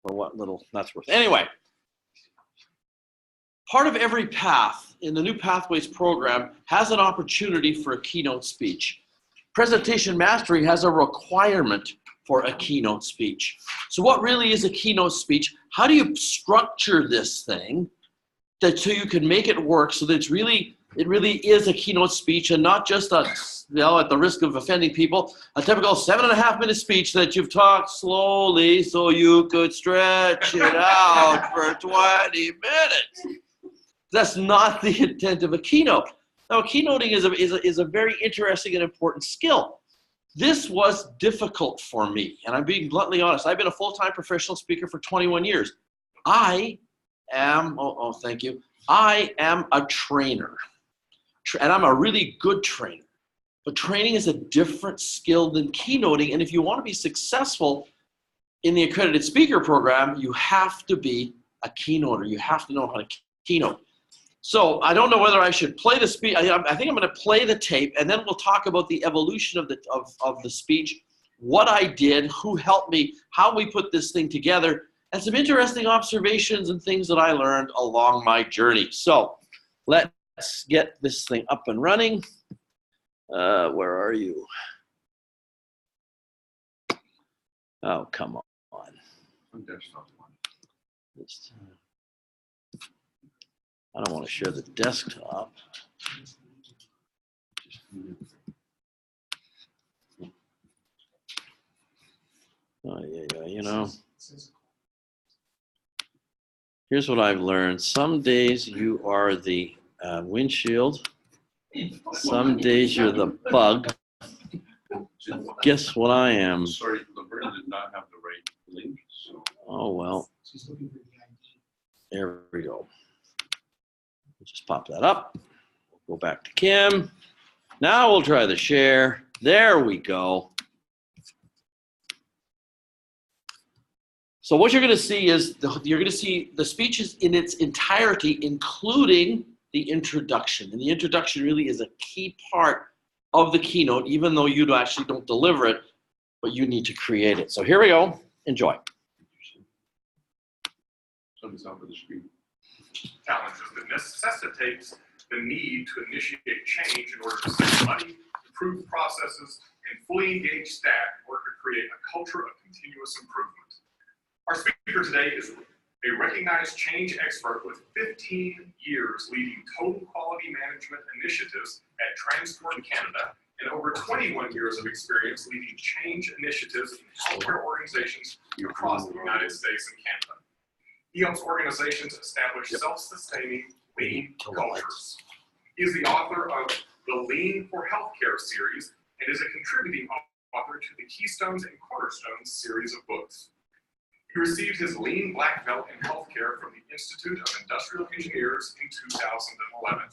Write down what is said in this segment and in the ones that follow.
or what little that's worth. Anyway, part of every path in the New Pathways program has an opportunity for a keynote speech. Presentation Mastery has a requirement for a keynote speech. So what really is a keynote speech? How do you structure this thing so you can make it work so that it really is a keynote speech and not just a, at the risk of offending people, a typical 7.5-minute speech that you've talked slowly so you could stretch it out for 20 minutes. That's not the intent of a keynote. Now, keynoting is a very interesting and important skill. This was difficult for me, and I'm being bluntly honest. I've been a full-time professional speaker for 21 years. I am, thank you. I am a trainer, and I'm a really good trainer. But training is a different skill than keynoting, and if you want to be successful in the accredited speaker program, you have to be a keynoter. You have to know how to keynote. So I don't know whether I should play the speech. I think I'm going to play the tape, and then we'll talk about the evolution of the speech, what I did, who helped me, how we put this thing together, and some interesting observations and things that I learned along my journey. So let's get this thing up and running. Where are you? Oh, come on. I don't want to share the desktop. Oh, yeah, you know. Here's what I've learned. Some days you are the windshield. Some days you're the bug. Guess what I am? Sorry, Laverne did not have the right link. So. Oh, well. There we go. Just pop that up. Go back to Kim. Now we'll try the share. There we go. So what you're going to see is you're going to see the speeches in its entirety, including the introduction. And the introduction really is a key part of the keynote, even though you actually don't deliver it, but you need to create it. So here we go. Enjoy. Something's out for the screen. Challenges that necessitates the need to initiate change in order to save money, improve processes, and fully engage staff in order to create a culture of continuous improvement. Our speaker today is a recognized change expert with 15 years leading total quality management initiatives at Transform Canada and over 21 years of experience leading change initiatives in healthcare organizations across the United States and Canada. He helps organizations establish self-sustaining lean cultures. He is the author of the Lean for Healthcare series and is a contributing author to the Keystones and Cornerstones series of books. He received his Lean Black Belt in Healthcare from the Institute of Industrial Engineers in 2011.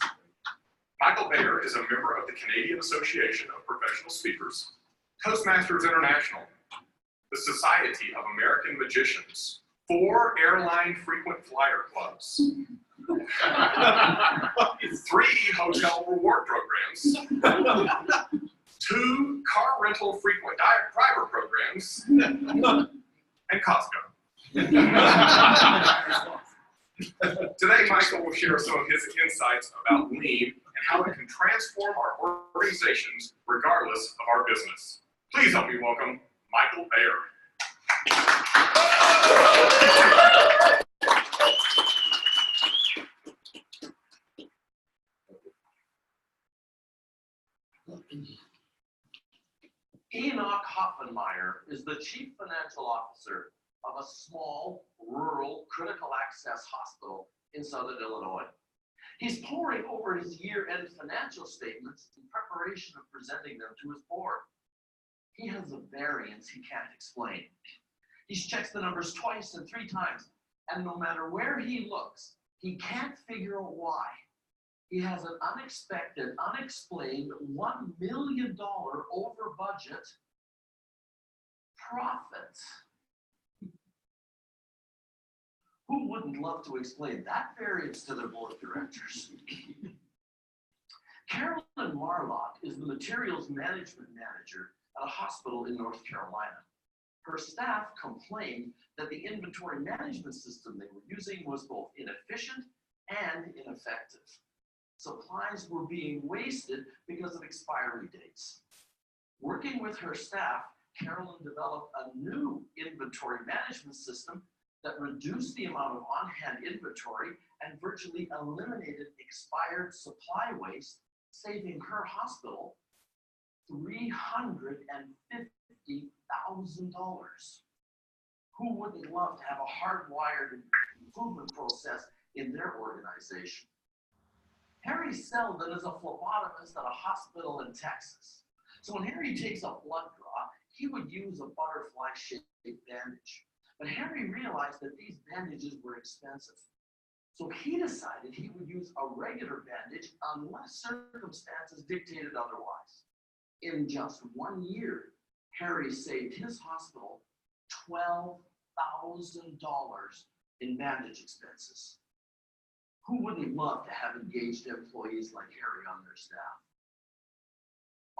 Michael Bayer is a member of the Canadian Association of Professional Speakers, Toastmasters International, the Society of American Magicians, 4 airline frequent flyer clubs, 3 hotel reward programs, 2 car rental frequent driver programs, and Costco. Today, Michael will share some of his insights about lean and how it can transform our organizations regardless of our business. Please help me welcome Michael Bayer. Enoch Hoffenmeyer is the Chief Financial Officer of a small, rural, critical access hospital in Southern Illinois. He's poring over his year-end financial statements in preparation of presenting them to his board. He has a variance he can't explain. He's checked the numbers twice and 3 times, and no matter where he looks, he can't figure out why. He has an unexpected, unexplained $1 million over budget profit. Who wouldn't love to explain that variance to their board of directors? Carolyn Marlock is the materials management manager at a hospital in North Carolina. Her staff complained that the inventory management system they were using was both inefficient and ineffective. Supplies were being wasted because of expiry dates. Working with her staff, Carolyn developed a new inventory management system that reduced the amount of on-hand inventory and virtually eliminated expired supply waste, saving her hospital $350,000. Who wouldn't love to have a hardwired improvement process in their organization? Harry Selden is a phlebotomist at a hospital in Texas. So when Harry takes a blood draw, he would use a butterfly-shaped bandage. But Harry realized that these bandages were expensive. So he decided he would use a regular bandage unless circumstances dictated otherwise. In just 1 year, Harry saved his hospital $12,000 in bandage expenses. Who wouldn't love to have engaged employees like Harry on their staff?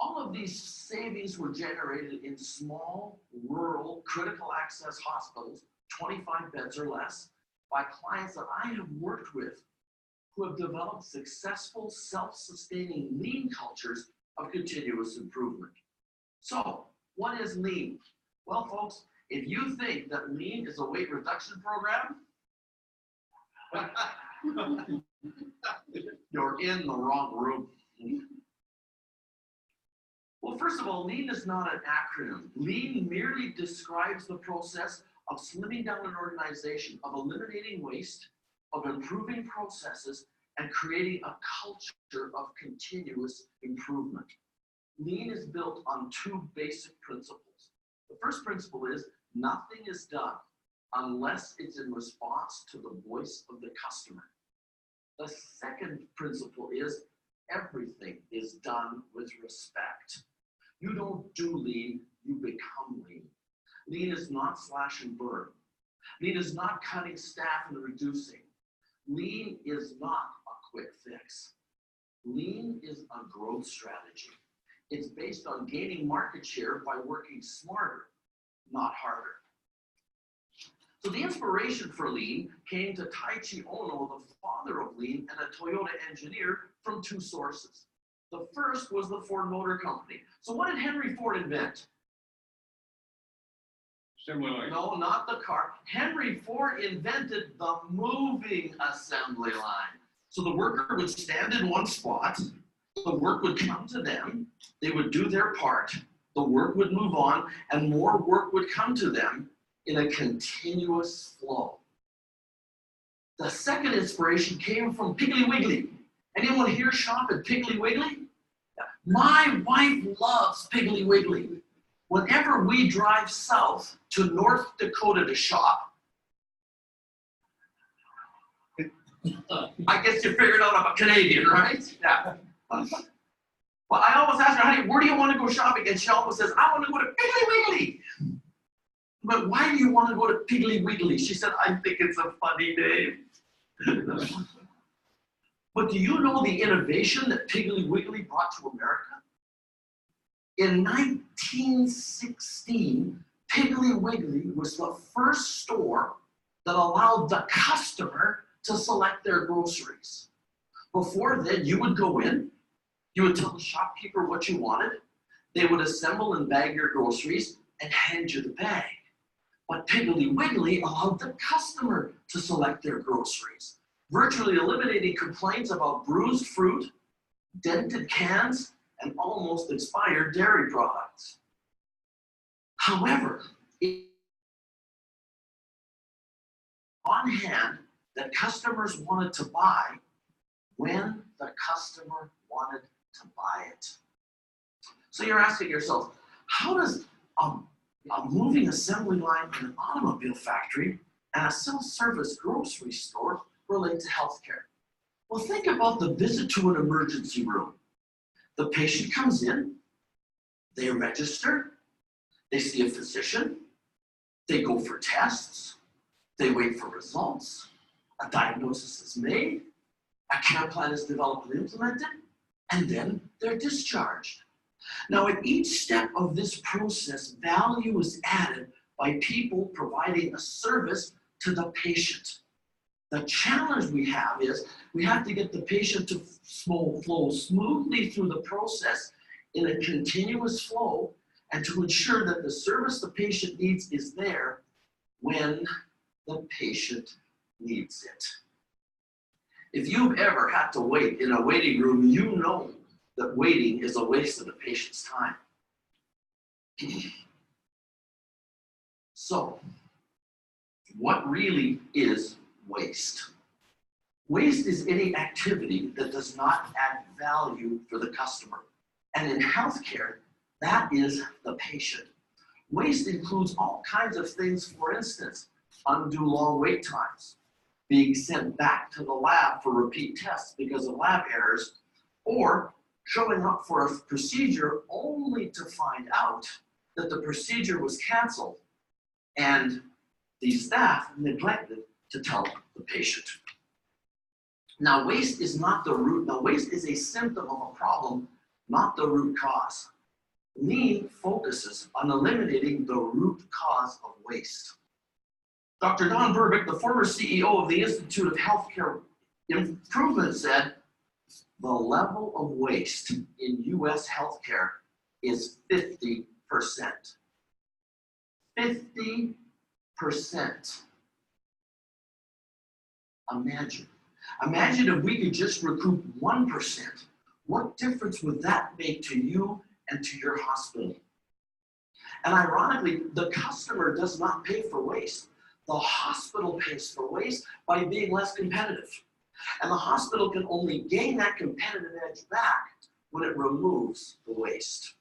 All of these savings were generated in small, rural, critical access hospitals, 25 beds or less, by clients that I have worked with who have developed successful, self-sustaining lean cultures of continuous improvement. So, what is lean? Well, folks, if you think that lean is a weight reduction program, you're in the wrong room. Well, first of all, lean is not an acronym. Lean merely describes the process of slimming down an organization, of eliminating waste, of improving processes, and creating a culture of continuous improvement. Lean is built on two basic principles. The first principle is nothing is done unless it's in response to the voice of the customer. The second principle is everything is done with respect. You don't do lean, you become lean. Lean is not slash and burn. Lean is not cutting staff and reducing. Lean is not a quick fix. Lean is a growth strategy. It's based on gaining market share by working smarter, not harder. So the inspiration for lean came to Taichi Ono, the father of lean and a Toyota engineer, from two sources. The first was the Ford Motor Company. So what did Henry Ford invent? Assembly line. No, not the car. Henry Ford invented the moving assembly line. So the worker would stand in one spot, the work would come to them, they would do their part, the work would move on, and more work would come to them in a continuous flow. The second inspiration came from Piggly Wiggly. Anyone here shop at Piggly Wiggly? My wife loves Piggly Wiggly. Whenever we drive south to North Dakota to shop, I guess you figured out I'm a Canadian, right? Yeah. Well, I always ask her, honey, where do you want to go shopping? And she always says, I want to go to Piggly Wiggly. But why do you want to go to Piggly Wiggly? She said, I think it's a funny name. But do you know the innovation that Piggly Wiggly brought to America? In 1916, Piggly Wiggly was the first store that allowed the customer to select their groceries. Before then, you would go in, you would tell the shopkeeper what you wanted, they would assemble and bag your groceries and hand you the bag. But Piggly Wiggly allowed the customer to select their groceries, virtually eliminating complaints about bruised fruit, dented cans, and almost expired dairy products. However, on hand that customers wanted to buy when the customer wanted to buy it. So you're asking yourself, how does a moving assembly line in an automobile factory and a self-service grocery store relate to healthcare? Well, think about the visit to an emergency room. The patient comes in, they register, they see a physician, they go for tests, they wait for results, a diagnosis is made, a care plan is developed and implemented, and then they're discharged. Now, at each step of this process, value is added by people providing a service to the patient. The challenge we have is we have to get the patient to flow smoothly through the process in a continuous flow, and to ensure that the service the patient needs is there when the patient needs it. If you've ever had to wait in a waiting room, you know that waiting is a waste of the patient's time. So, what really is waste? Waste is any activity that does not add value for the customer. And in healthcare, that is the patient. Waste includes all kinds of things, for instance, undue long wait times, being sent back to the lab for repeat tests because of lab errors, or showing up for a procedure only to find out that the procedure was canceled and the staff neglected to tell the patient. Now, waste is not the root. Now, waste is a symptom of a problem, not the root cause. Lean focuses on eliminating the root cause of waste. Dr. Don Burbick, the former CEO of the Institute of Healthcare Improvement, said, the level of waste in US healthcare is 50%. 50%. Imagine if we could just recoup 1%. What difference would that make to you and to your hospital? And ironically, the customer does not pay for waste. The hospital pays for waste by being less competitive. And the hospital can only gain that competitive edge back when it removes the waste.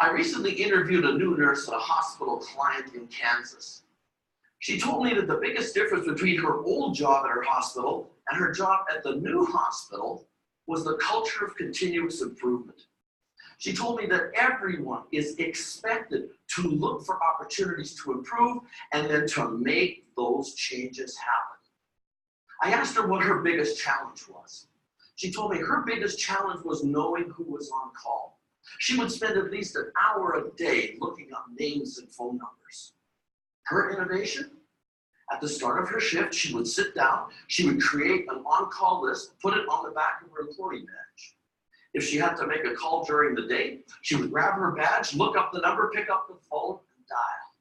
I recently interviewed a new nurse at a hospital client in Kansas. She told me that the biggest difference between her old job at her hospital and her job at the new hospital was the culture of continuous improvement. She told me that everyone is expected to look for opportunities to improve and then to make those changes happen. I asked her what her biggest challenge was. She told me her biggest challenge was knowing who was on call. She would spend at least an hour a day looking up names and phone numbers. Her innovation? At the start of her shift, she would sit down, she would create an on-call list, put it on the back of her employee badge. If she had to make a call during the day, she would grab her badge, look up the number, pick up the phone, and dial.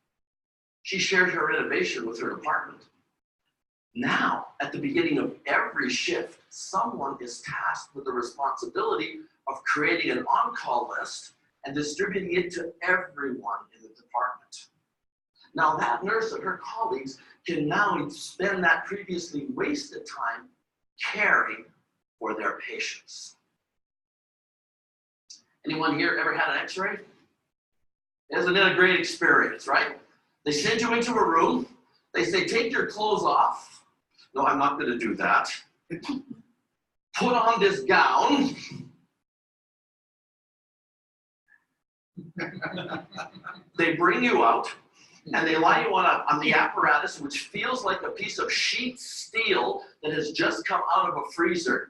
She shared her innovation with her department. Now, at the beginning of every shift, someone is tasked with the responsibility of creating an on-call list and distributing it to everyone in the department. Now, that nurse and her colleagues can now spend that previously wasted time caring for their patients. Anyone here ever had an x-ray? Isn't it a great experience, right? They send you into a room. They say, take your clothes off. No, I'm not going to do that. Put on this gown. They bring you out, and they lie you on the apparatus, which feels like a piece of sheet steel that has just come out of a freezer.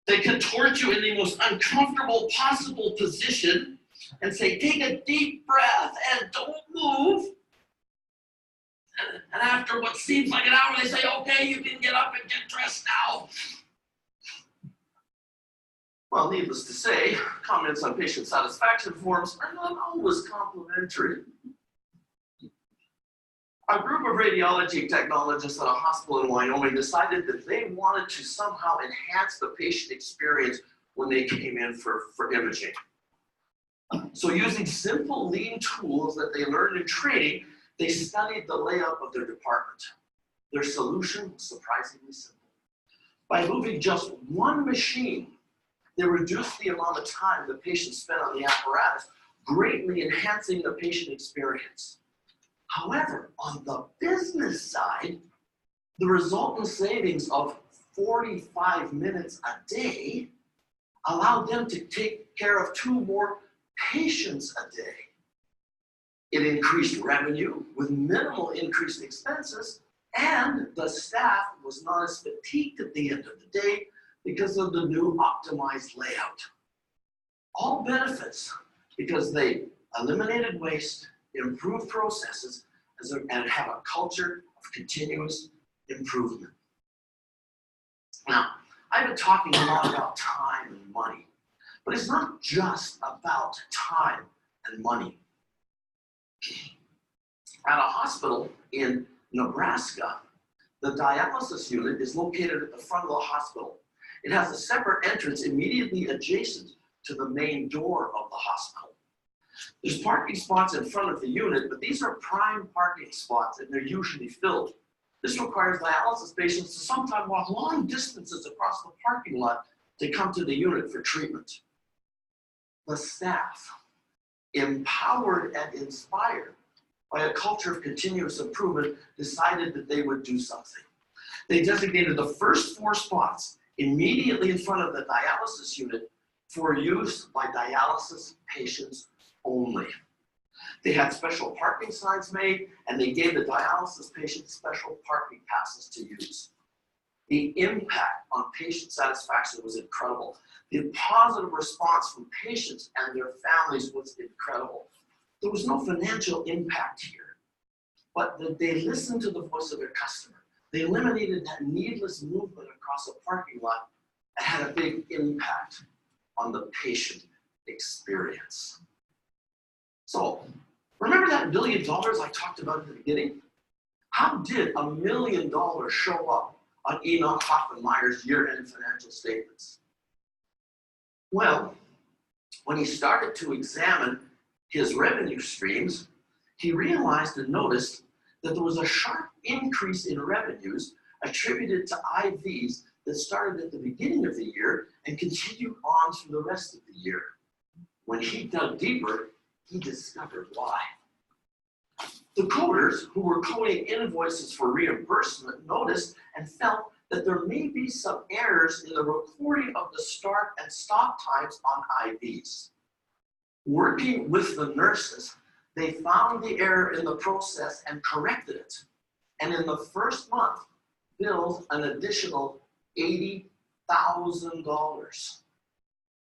They contort you in the most uncomfortable possible position and say, take a deep breath and don't move. And after what seems like an hour, they say, okay, you can get up and get dressed now. Well, needless to say, comments on patient satisfaction forms are not always complimentary. A group of radiology technologists at a hospital in Wyoming decided that they wanted to somehow enhance the patient experience when they came in for imaging. So using simple lean tools that they learned in training, they studied the layout of their department. Their solution was surprisingly simple. By moving just one machine, they reduced the amount of time the patient spent on the apparatus, greatly enhancing the patient experience. However, on the business side, the resultant savings of 45 minutes a day allowed them to take care of 2 more patients a day. It increased revenue with minimal increased expenses, and the staff was not as fatigued at the end of the day because of the new optimized layout. All benefits because they eliminated waste, improve processes, and have a culture of continuous improvement. Now, I've been talking a lot about time and money, but it's not just about time and money. At a hospital in Nebraska, the dialysis unit is located at the front of the hospital. It has a separate entrance immediately adjacent to the main door of the hospital. There's parking spots in front of the unit, but these are prime parking spots and they're usually filled. This requires dialysis patients to sometimes walk long distances across the parking lot to come to the unit for treatment. The staff, empowered and inspired by a culture of continuous improvement, decided that they would do something. They designated the first 4 spots immediately in front of the dialysis unit for use by dialysis patients only. They had special parking signs made, and they gave the dialysis patients special parking passes to use. The impact on patient satisfaction was incredible. The positive response from patients and their families was incredible. There was no financial impact here, but they listened to the voice of their customer. They eliminated that needless movement across a parking lot and had a big impact on the patient experience. So, remember that $1 billion I talked about at the beginning? How did $1 million show up on Enoch Hoffenmeyer's year-end financial statements? Well, when he started to examine his revenue streams, he realized and noticed that there was a sharp increase in revenues attributed to IVs that started at the beginning of the year and continued on through the rest of the year. When he dug deeper, he discovered why. The coders who were coding invoices for reimbursement noticed and felt that there may be some errors in the recording of the start and stop times on IVs. Working with the nurses, they found the error in the process and corrected it. And in the first month, billed an additional $80,000.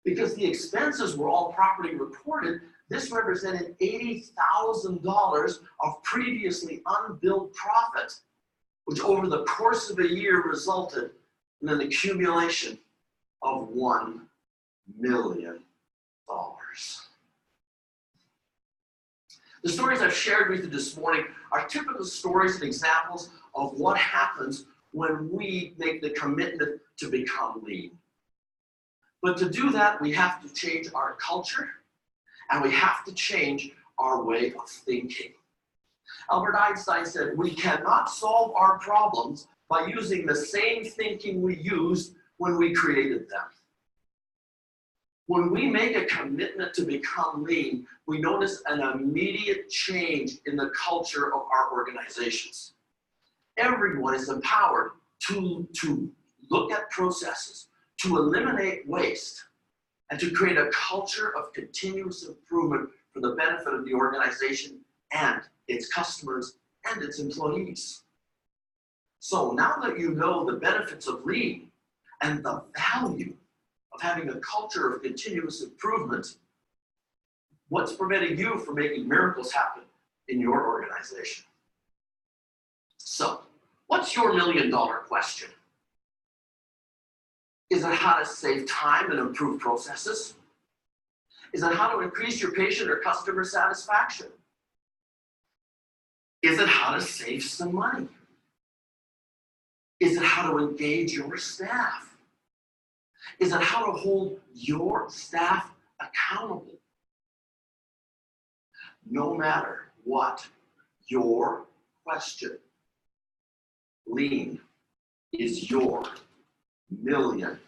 Because the expenses were all properly reported, this represented $80,000 of previously unbilled profit, which over the course of a year resulted in an accumulation of $1 million. The stories I've shared with you this morning are typical stories and examples of what happens when we make the commitment to become lean. But to do that, we have to change our culture and we have to change our way of thinking. Albert Einstein said, we cannot solve our problems by using the same thinking we used when we created them. When we make a commitment to become lean, we notice an immediate change in the culture of our organizations. Everyone is empowered to look at processes, to eliminate waste, and to create a culture of continuous improvement for the benefit of the organization and its customers and its employees. So now that you know the benefits of lean and the value of having a culture of continuous improvement, what's preventing you from making miracles happen in your organization? So, what's your $1 million question? Is it how to save time and improve processes? Is it how to increase your patient or customer satisfaction? Is it how to save some money? Is it how to engage your staff? Is it how to hold your staff accountable? No matter what your question, lean is your $1 million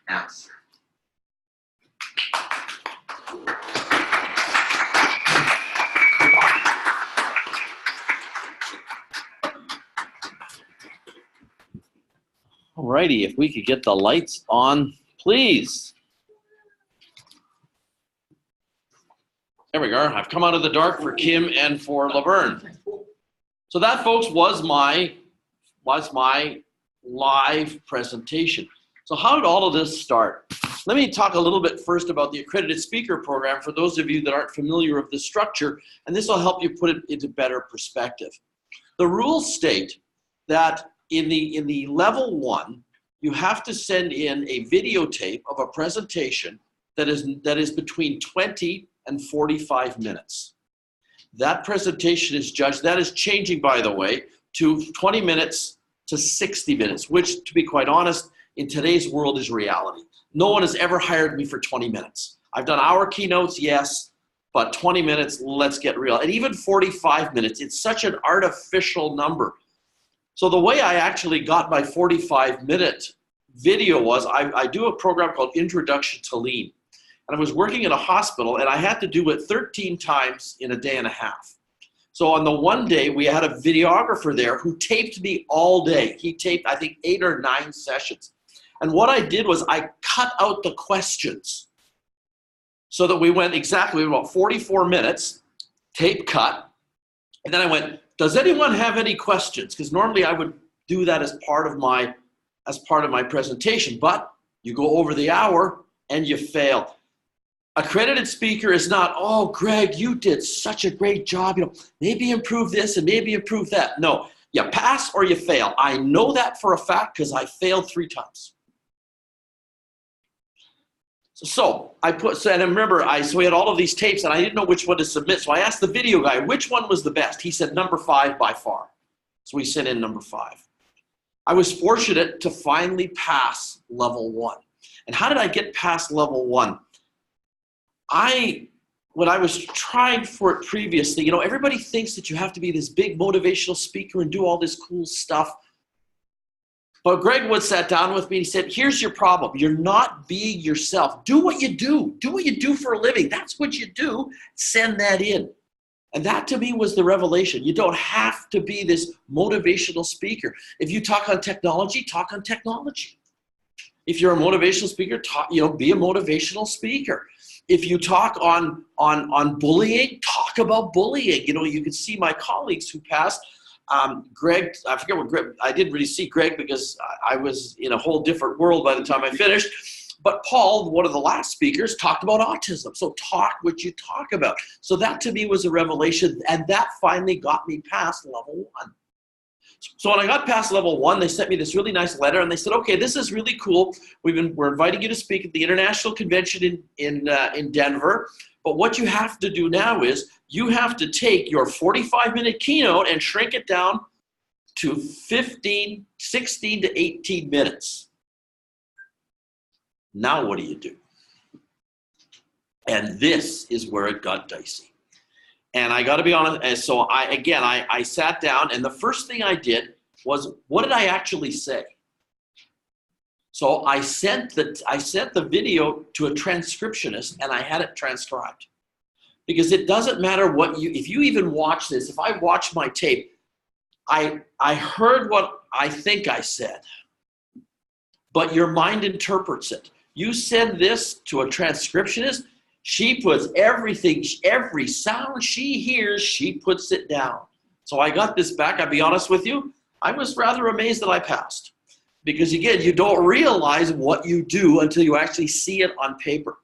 answer. Alrighty, if we could get the lights on, please. There we go. I've come out of the dark for Kim and for Laverne. So that, folks, was my live presentation. So how did all of this start? let me talk a little bit first about the accredited speaker program for those of you that aren't familiar with the structure, and this will help you put it into better perspective. The rules state that in the level 1, you have to send in a videotape of a presentation that is between 20 and 45 minutes. That presentation is judged. That is changing, by the way, to 20 minutes to 60 minutes, which, to be quite honest, in today's world is reality. No one has ever hired me for 20 minutes. I've done hour keynotes, yes, but 20 minutes, let's get real. And even 45 minutes, it's such an artificial number. So the way I actually got my 45-minute video was I do a program called Introduction to Lean. And I was working in a hospital, and I had to do it 13 times in a day and a half. So on the one day, we had a videographer there who taped me all day. He taped, I think, 8 or 9 sessions. And what I did was I cut out the questions so that we went exactly about 44 minutes, tape cut. And then I went, does anyone have any questions? Because normally I would do that as part of my presentation, but you go over the hour and you fail. Accredited speaker is not, oh, Greg, you did such a great job. You know, maybe improve this and maybe improve that. No, you pass or you fail. I know that for a fact because I failed 3 times. So and I remember, so we had all of these tapes and I didn't know which one to submit. So I asked the video guy, which one was the best? He said number 5 by far. So we sent in number 5. I was fortunate to finally pass level 1. And how did I get past level 1? When I was trying for it previously, you know, everybody thinks that you have to be this big motivational speaker and do all this cool stuff. But Greg Wood sat down with me and he said, here's your problem. You're not being yourself. Do what you do. Do what you do for a living. That's what you do. Send that in. And that to me was the revelation. You don't have to be this motivational speaker. If you talk on technology, talk on technology. If you're a motivational speaker, be a motivational speaker. If you talk on bullying, talk about bullying. You know, you can see my colleagues who passed. Greg, I forget what Greg, I didn't really see Greg because I was in a whole different world by the time I finished. But Paul, one of the last speakers, talked about autism. So talk what you talk about. So that to me was a revelation, and that finally got me past level 1. So when I got past level 1, they sent me this really nice letter, and they said, okay, this is really cool. We're inviting you to speak at the International Convention in Denver. But what you have to do now is you have to take your 45-minute keynote and shrink it down to 16 to 18 minutes. Now what do you do? And this is where it got dicey. And I got to be honest, and so I sat down, and the first thing I did was, what did I actually say? So I sent the video to a transcriptionist, and I had it transcribed. Because it doesn't matter if you even watch this, if I watch my tape, I heard what I think I said, but your mind interprets it. You send this to a transcriptionist, she puts everything, every sound she hears, she puts it down. So I got this back. I'll be honest with you, I was rather amazed that I passed. Because again, you don't realize what you do until you actually see it on paper.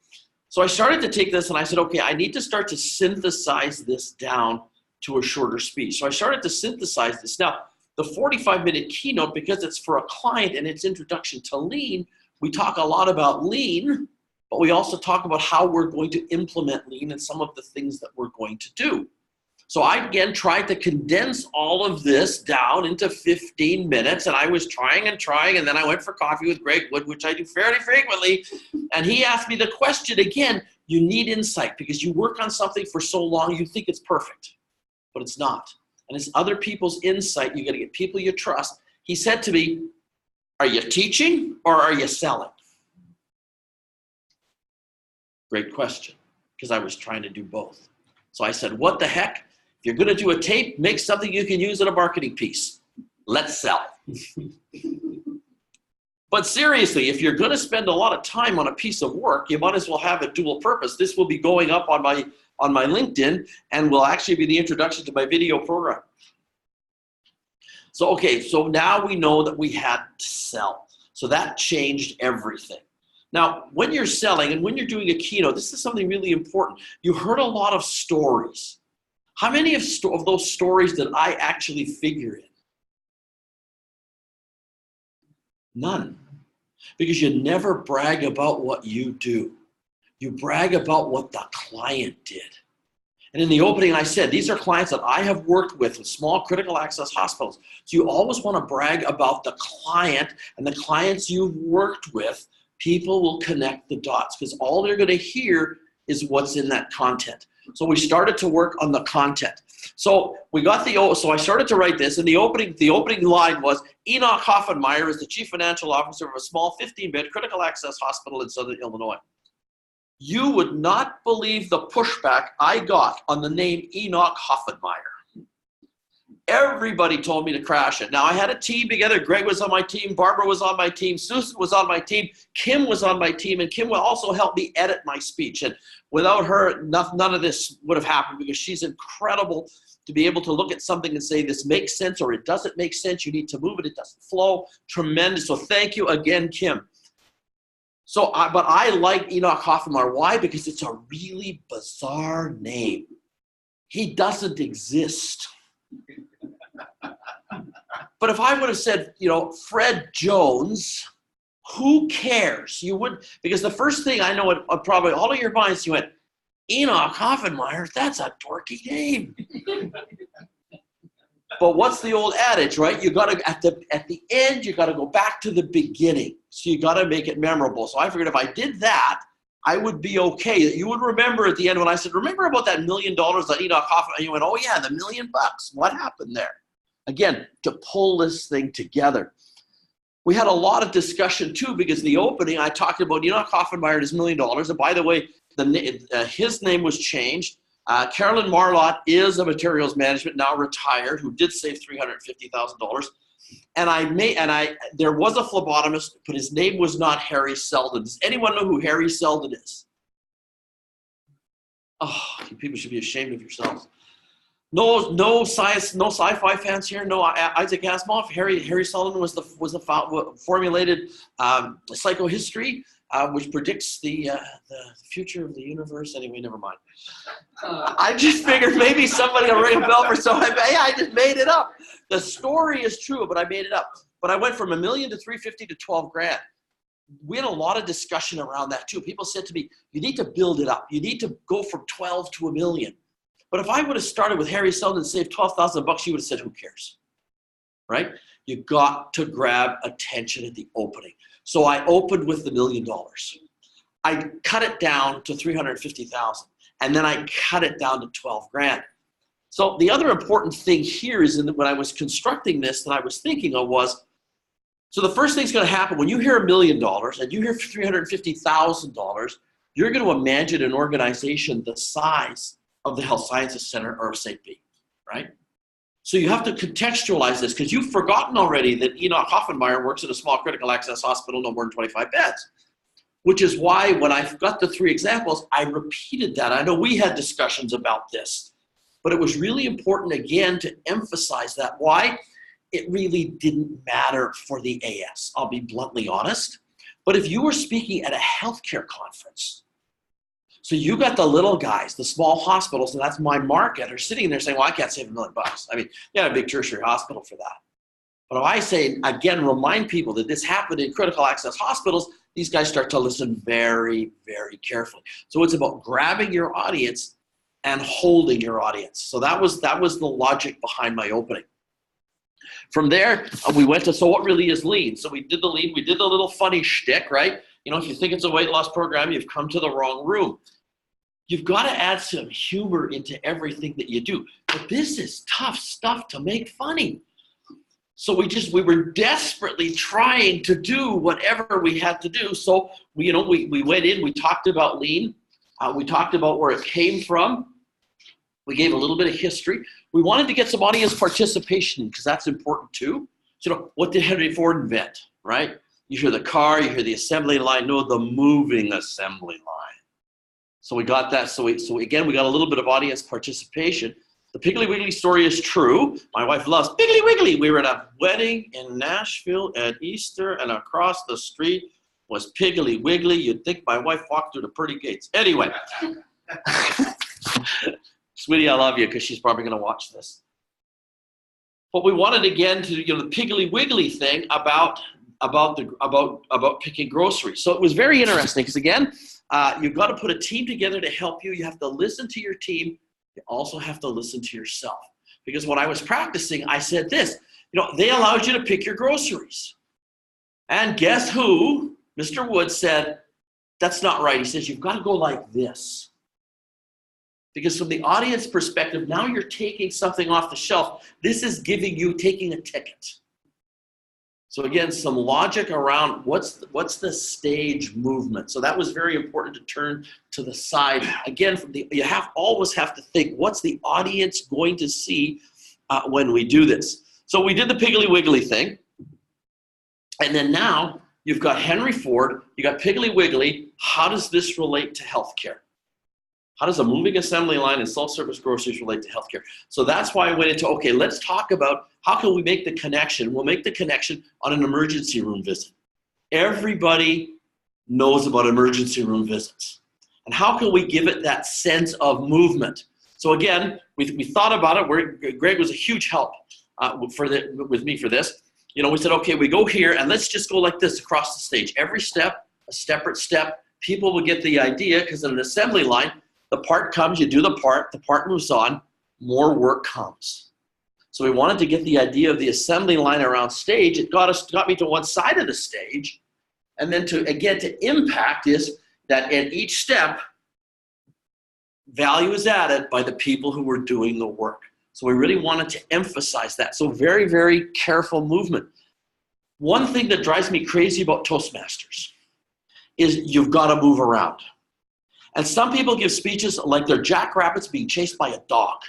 So I started to take this and I said, okay, I need to start to synthesize this down to a shorter speech. So I started to synthesize this. Now, the 45-minute keynote, because it's for a client and it's introduction to lean, we talk a lot about lean, but we also talk about how we're going to implement lean and some of the things that we're going to do. So I, again, tried to condense all of this down into 15 minutes, and I was trying, and then I went for coffee with Greg Wood, which I do fairly frequently, and he asked me the question again. You need insight because you work on something for so long, you think it's perfect, but it's not. And it's other people's insight. You got to get people you trust. He said to me, are you teaching or are you selling? Great question, because I was trying to do both. So I said, what the heck? If you're going to do a tape, make something you can use in a marketing piece. Let's sell. But seriously, if you're going to spend a lot of time on a piece of work, you might as well have a dual purpose. This will be going up on my LinkedIn and will actually be the introduction to my video program. So, okay, so now we know that we had to sell. So that changed everything. Now, when you're selling and when you're doing a keynote, this is something really important. You heard a lot of stories. How many of those stories did I actually figure in? None. Because you never brag about what you do. You brag about what the client did. And in the opening, I said, these are clients that I have worked with small critical access hospitals. So you always want to brag about the client and the clients you've worked with. People will connect the dots because all they're going to hear is what's in that content. So we started to work on the content. So we got so I started to write this, and the opening line was, Enoch Hoffenmeyer is the chief financial officer of a small 15-bed critical access hospital in Southern Illinois. You would not believe the pushback I got on the name Enoch Hoffenmeyer. Everybody told me to crash it. Now, I had a team together. Greg was on my team. Barbara was on my team. Susan was on my team. Kim was on my team. And Kim will also help me edit my speech. And without her, none of this would have happened because she's incredible to be able to look at something and say, this makes sense or it doesn't make sense. You need to move it. It doesn't flow. Tremendous. So thank you again, Kim. So, but I like Enoch Hoffenmeyer. Why? Because it's a really bizarre name. He doesn't exist. But if I would have said, Fred Jones, who cares? You would, because the first thing I know, probably all of your minds, you went, Enoch Hoffenmeyer, that's a dorky name. But what's the old adage, right? You got to, at the end, you got to go back to the beginning. So you got to make it memorable. So I figured if I did that, I would be okay. You would remember at the end when I said, remember about that $1 million that Enoch Hoffenmeyer, and you went, oh yeah, the $1 million. What happened there? Again, to pull this thing together. We had a lot of discussion too, because the opening, I talked about Enoch Hoffenmeyer and his $1 million. And by the way, his name was changed. Carolyn Marlott is a materials management, now retired, who did save $350,000. And there was a phlebotomist, but his name was not Harry Seldon. Does anyone know who Harry Seldon is? Oh, you people should be ashamed of yourselves. No science, no sci-fi fans here. No Isaac Asimov. Harry Seldon was the formulated psychohistory, which predicts the future of the universe. Anyway, never mind. I just figured maybe somebody will ring a bell for so. I just made it up. The story is true, but I made it up. But I went from $1 million to $350 to $12,000. We had a lot of discussion around that too. People said to me, "You need to build it up. You need to go from 12 to $1 million." But if I would have started with Harry Seldon and saved $12,000, you would have said, "Who cares?" Right? You got to grab attention at the opening. So I opened with the $1 million. I cut it down to $350,000, and then I cut it down to $12,000. So the other important thing here is when I was constructing this that I was thinking of was, so the first thing's going to happen when you hear $1 million and you hear $350,000, you're going to imagine an organization the size of the Health Sciences Center or St. B, right? So you have to contextualize this because you've forgotten already that Enoch Hoffenmeyer works at a small critical access hospital, no more than 25 beds, which is why when I got the 3 examples, I repeated that. I know we had discussions about this, but it was really important again to emphasize that. Why? It really didn't matter for the AS. I'll be bluntly honest. But if you were speaking at a healthcare conference, so you got the little guys, the small hospitals, and that's my market, are sitting there saying, well, I can't save $1 million. I mean, you got a big tertiary hospital for that. But if I say, again, remind people that this happened in critical access hospitals, these guys start to listen very, very carefully. So it's about grabbing your audience and holding your audience. So that was the logic behind my opening. From there, we went to, so what really is lean? So we did the lean, we did the little funny shtick, right? You know, if you think it's a weight loss program, you've come to the wrong room. You've got to add some humor into everything that you do. But this is tough stuff to make funny. So we were desperately trying to do whatever we had to do. So we went in, we talked about lean. We talked about where it came from. We gave a little bit of history. We wanted to get some audience participation because that's important too. So what did Henry Ford invent, right? You hear the car, you hear the assembly line, no, the moving assembly line. So we got that. So again, we got a little bit of audience participation. The Piggly Wiggly story is true. My wife loves Piggly Wiggly. We were at a wedding in Nashville at Easter, and across the street was Piggly Wiggly. You'd think my wife walked through the pearly gates. Anyway, sweetie, I love you because she's probably going to watch this. But we wanted again to, the Piggly Wiggly thing about picking groceries. So it was very interesting because again, you've got to put a team together to help you. You have to listen to your team. You also have to listen to yourself. Because when I was practicing, I said this, they allowed you to pick your groceries. And guess who? Mr. Wood said, that's not right. He says, you've got to go like this. Because from the audience perspective, now you're taking something off the shelf. This is taking a ticket. So again, some logic around what's the stage movement. So that was very important to turn to the side. Again, always have to think, what's the audience going to see when we do this? So we did the Piggly Wiggly thing. And then now you've got Henry Ford, you got Piggly Wiggly. How does this relate to healthcare? How does a moving assembly line and self-service groceries relate to healthcare? So that's why I went into, okay, let's talk about how can we make the connection. We'll make the connection on an emergency room visit. Everybody knows about emergency room visits. And how can we give it that sense of movement? So again, we thought about it. Greg was a huge help with me for this. We said, okay, we go here and let's just go like this across the stage. Every step, a separate step. People will get the idea because in an assembly line, the part comes, you do the part moves on, more work comes. So we wanted to get the idea of the assembly line around stage. It got me to one side of the stage. And then to impact is that at each step, value is added by the people who were doing the work. So we really wanted to emphasize that. So very, very careful movement. One thing that drives me crazy about Toastmasters is you've got to move around. And some people give speeches like they're jackrabbits being chased by a dog.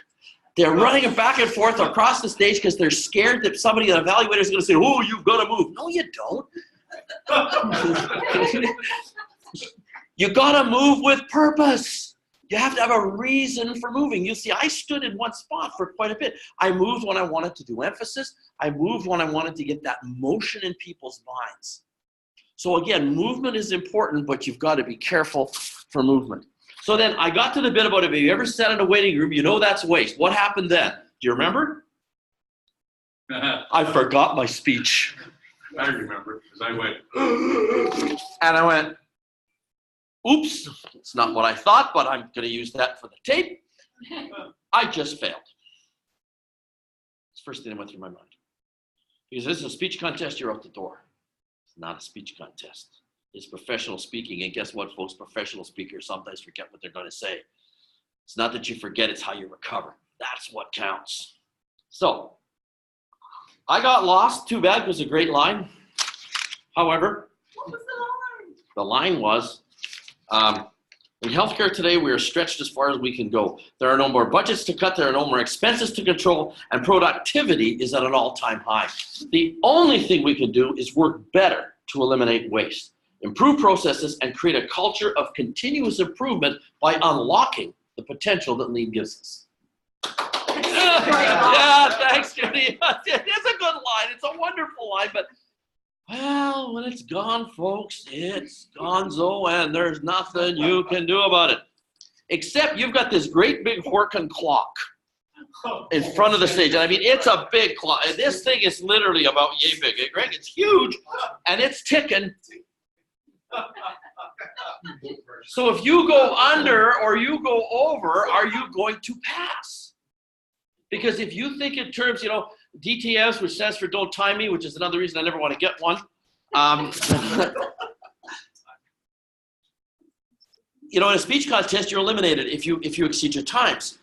They're running back and forth across the stage because they're scared that an evaluator is going to say, oh, you've got to move. No, you don't. You got to move with purpose. You have to have a reason for moving. You see, I stood in one spot for quite a bit. I moved when I wanted to do emphasis. I moved when I wanted to get that motion in people's minds. So again, movement is important, but you've got to be careful for movement. So then I got to the bit about if you ever sat in a waiting room, you know that's waste. What happened then? Do you remember? I forgot my speech. I remember, because I went, and I went, oops, it's not what I thought, but I'm going to use that for the tape. I just failed. It's the first thing that went through my mind. Because this is a speech contest, you're out the door. It's not a speech contest. It's professional speaking, and guess what, folks? Professional speakers sometimes forget what they're going to say. It's not that you forget, it's how you recover. That's what counts. So, I got lost. Too bad, it was a great line. However, what was the line? The line was, in healthcare today, we are stretched as far as we can go. There are no more budgets to cut, there are no more expenses to control, and productivity is at an all-time high. The only thing we can do is work better to eliminate waste, improve processes, and create a culture of continuous improvement by unlocking the potential that lean gives us. Yeah, thanks, Judy. It's a good line. It's a wonderful line, but well, when it's gone, folks, it's gonzo, and there's nothing you can do about it. Except you've got this great big Horkin clock in front of the stage. And I mean, it's a big clock. This thing is literally about yay big. Greg, it's huge, and it's ticking. So if you go under or you go over, are you going to pass? Because if you think in terms, DTS, which stands for don't time me, which is another reason I never want to get one. In a speech contest, you're eliminated if you exceed your times.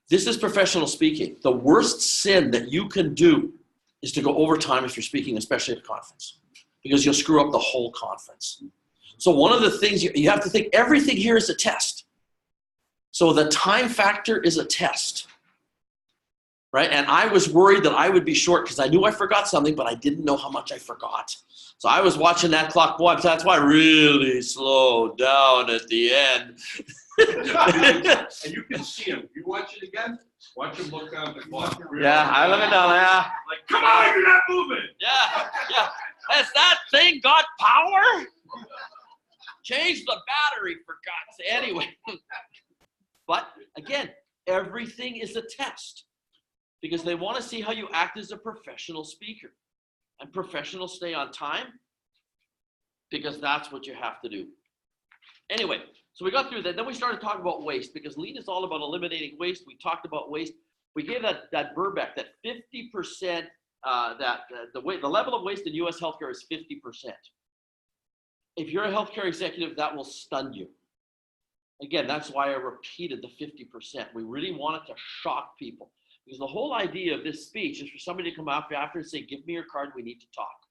This is professional speaking. The worst sin that you can do is to go over time if you're speaking, especially at a conference, because you'll screw up the whole conference. So one of the things you have to think, everything here is a test. So the time factor is a test. Right? And I was worried that I would be short because I knew I forgot something, but I didn't know how much I forgot. So I was watching that clock. Boy, that's why I really slowed down at the end. and you can see him. You watch it again, watch him look down the clock. Yeah, I look down there. Like, come on, you're not moving. Yeah. Has that thing got power? Change the battery, for God's sake. Anyway. But again, everything is a test because they want to see how you act as a professional speaker. And professionals stay on time because that's what you have to do. Anyway, so we got through that. Then we started talking about waste because Lean is all about eliminating waste. We talked about waste. We gave that Burbeck that 50%, the level of waste in U.S. healthcare is 50%. If you're a healthcare executive, that will stun you. Again, that's why I repeated the 50%. We really wanted to shock people because the whole idea of this speech is for somebody to come after and say, give me your card, we need to talk.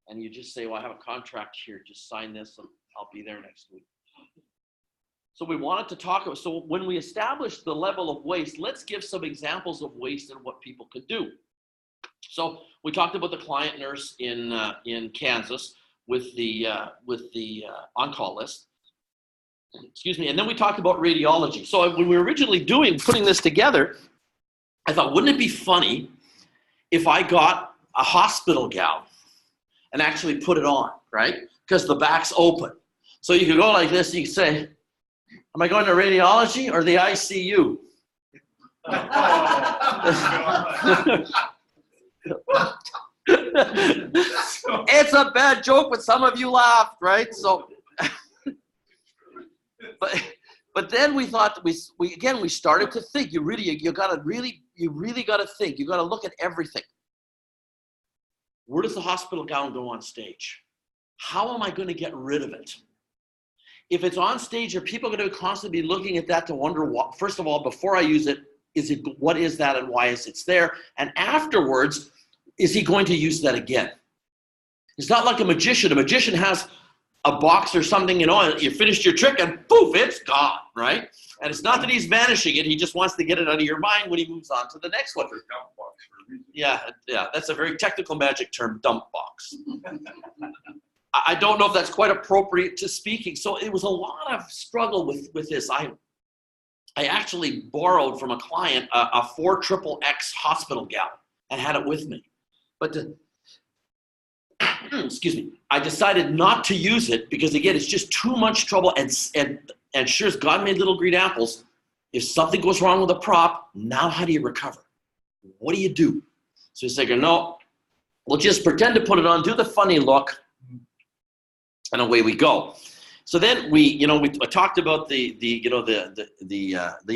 And you just say, well, I have a contract here, just sign this and I'll be there next week. So we wanted to talk about, so when we established the level of waste, let's give some examples of waste and what people could do. So we talked about the client nurse in Kansas with the on-call list. Excuse me, and then we talked about radiology. So when we were originally putting this together, I thought, wouldn't it be funny if I got a hospital gown and actually put it on, right? Because the back's open. So you could go like this, you could say, am I going to radiology or the ICU? It's a bad joke, but some of you laughed, right? So, but then we thought we started to think. You really got to think. You got to look at everything. Where does the hospital gown go on stage? How am I going to get rid of it? If it's on stage, are people going to constantly be looking at that to wonder what? First of all, before I use it, what is that and why is it there? And afterwards, is he going to use that again? It's not like a magician. A magician has a box or something, you finished your trick and poof, it's gone, right? And it's not that he's vanishing it, he just wants to get it out of your mind when he moves on to the next one. Yeah, that's a very technical magic term, dump box. I don't know if that's quite appropriate to speaking. So it was a lot of struggle with this. I actually borrowed from a client a 4XXX hospital gown and had it with me. But excuse me, I decided not to use it because again, it's just too much trouble. And sure as God made little green apples, if something goes wrong with a prop, now how do you recover? What do you do? So he's like, no, we'll just pretend to put it on, do the funny look, and away we go. So then we talked about the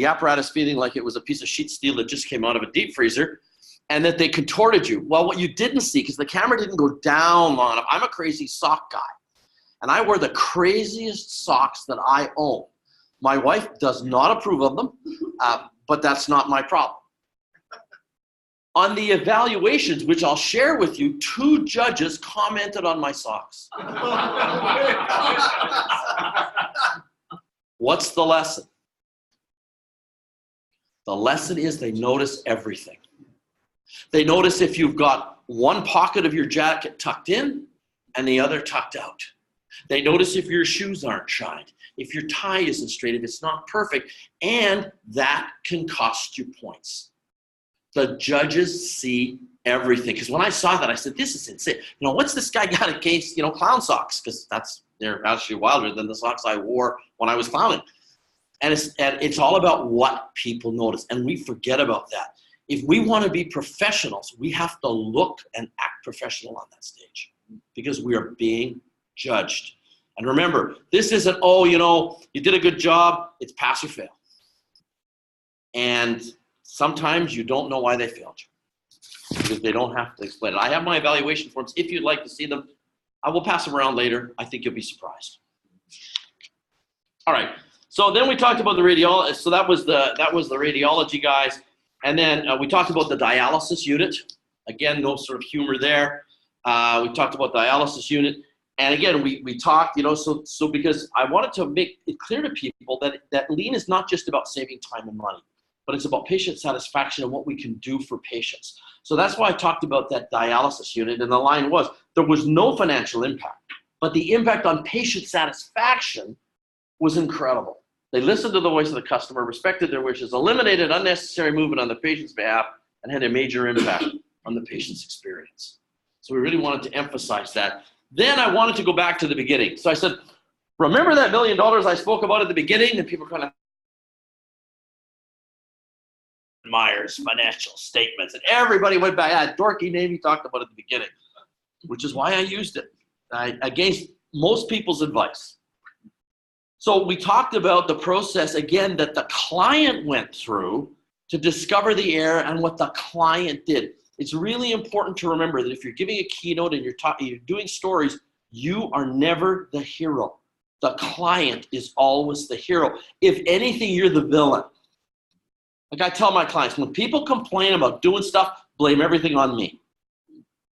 apparatus feeling like it was a piece of sheet steel that just came out of a deep freezer, and that they contorted you. Well, what you didn't see, because the camera didn't go down long enough, I'm a crazy sock guy, and I wear the craziest socks that I own. My wife does not approve of them, but that's not my problem. On the evaluations, which I'll share with you, 2 judges commented on my socks. What's the lesson? The lesson is they notice everything. They notice if you've got one pocket of your jacket tucked in and the other tucked out. They notice if your shoes aren't shined, if your tie isn't straight, if it's not perfect, and that can cost you points. The judges see everything. Because when I saw that, I said, this is insane. What's this guy got in case, clown socks? Because they're actually wilder than the socks I wore when I was clowning. And it's all about what people notice. And we forget about that. If we want to be professionals, we have to look and act professional on that stage because we are being judged. And remember, this isn't, you did a good job, it's pass or fail. And sometimes you don't know why they failed you because they don't have to explain it. I have my evaluation forms. If you'd like to see them, I will pass them around later. I think you'll be surprised. All right. So then we talked about the radiology. So that was the radiology guys. And then we talked about the dialysis unit. Again, no sort of humor there. We talked about dialysis unit. And again, we talked, so because I wanted to make it clear to people that Lean is not just about saving time and money, but it's about patient satisfaction and what we can do for patients. So that's why I talked about that dialysis unit. And the line was, there was no financial impact, but the impact on patient satisfaction was incredible. They listened to the voice of the customer, respected their wishes, eliminated unnecessary movement on the patient's behalf, and had a major impact on the patient's experience. So we really wanted to emphasize that. Then I wanted to go back to the beginning. So I said, remember that $1 million I spoke about at the beginning? And people kind of, Myers financial statements, and everybody went by that dorky name he talked about at the beginning, which is why I used it against most people's advice. So we talked about the process again that the client went through to discover the error and what the client did. It's really important to remember that if you're giving a keynote and you're doing stories, you are never the hero. The client is always the hero. If anything, you're the villain. Like I tell my clients, when people complain about doing stuff, blame everything on me.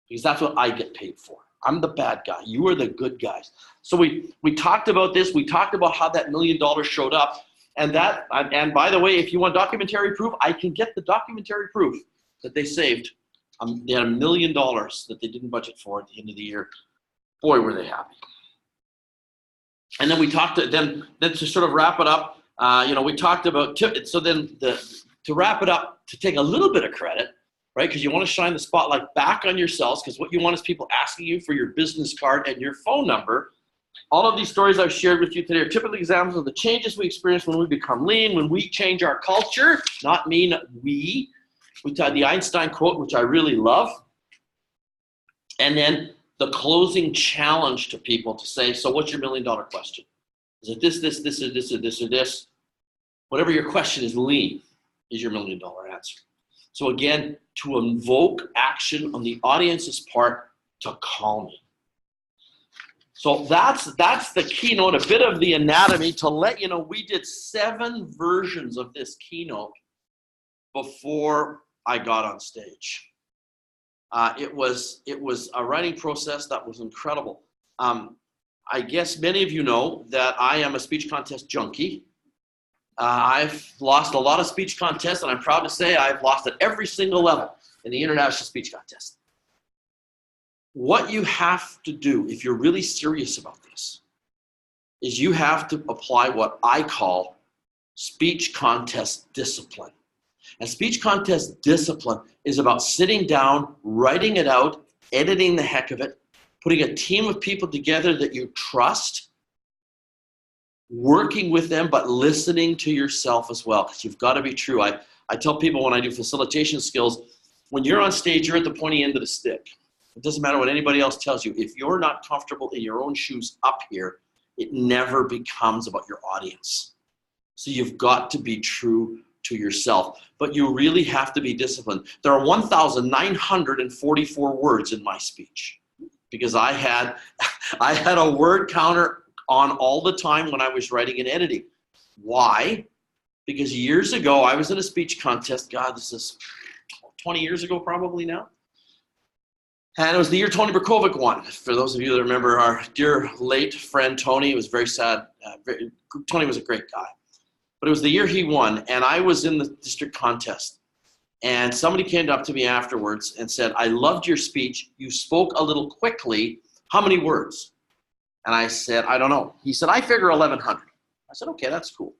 Because that's what I get paid for. I'm the bad guy. You are the good guys. So we talked about this. We talked about how that $1 million showed up. And by the way, if you want documentary proof, I can get the documentary proof that they saved. They had $1 million that they didn't budget for at the end of the year. Boy, were they happy. And then we talked then to sort of wrap it up. We talked about, so then to wrap it up, to take a little bit of credit, right? Because you want to shine the spotlight back on yourselves, because what you want is people asking you for your business card and your phone number. All of these stories I've shared with you today are typical examples of the changes we experience when we become lean, when we change our culture, not me, not we. We had the Einstein quote, which I really love. And then the closing challenge to people to say, so what's your $1 million question? Is it this, or this, or this? Whatever your question is, lean is your $1 million answer. So again, to invoke action on the audience's part to call me. So that's the keynote, a bit of the anatomy to let you know we did 7 versions of this keynote before I got on stage. It was a writing process that was incredible. I guess many of you know that I am a speech contest junkie. I've lost a lot of speech contests, and I'm proud to say I've lost at every single level in the international speech contest. What you have to do, if you're really serious about this, is you have to apply what I call speech contest discipline. And speech contest discipline is about sitting down, writing it out, editing the heck of it, putting a team of people together that you trust, working with them, but listening to yourself as well, because you've got to be true. I tell people when I do facilitation skills, when you're on stage, you're at the pointy end of the stick. It doesn't matter what anybody else tells you. If you're not comfortable in your own shoes up here, it never becomes about your audience. So you've got to be true to yourself, but you really have to be disciplined. There are 1,944 words in my speech because I had a word counter on all the time when I was writing and editing. Why? Because years ago, I was in a speech contest. God, this is 20 years ago probably now. And it was the year Tony Berkovic won. For those of you that remember our dear late friend Tony, it was very sad. Tony was a great guy. But it was the year he won, and I was in the district contest. And somebody came up to me afterwards and said, I loved your speech. You spoke a little quickly. How many words? And I said, I don't know. He said, I figure 1,100. I said, okay, that's cool.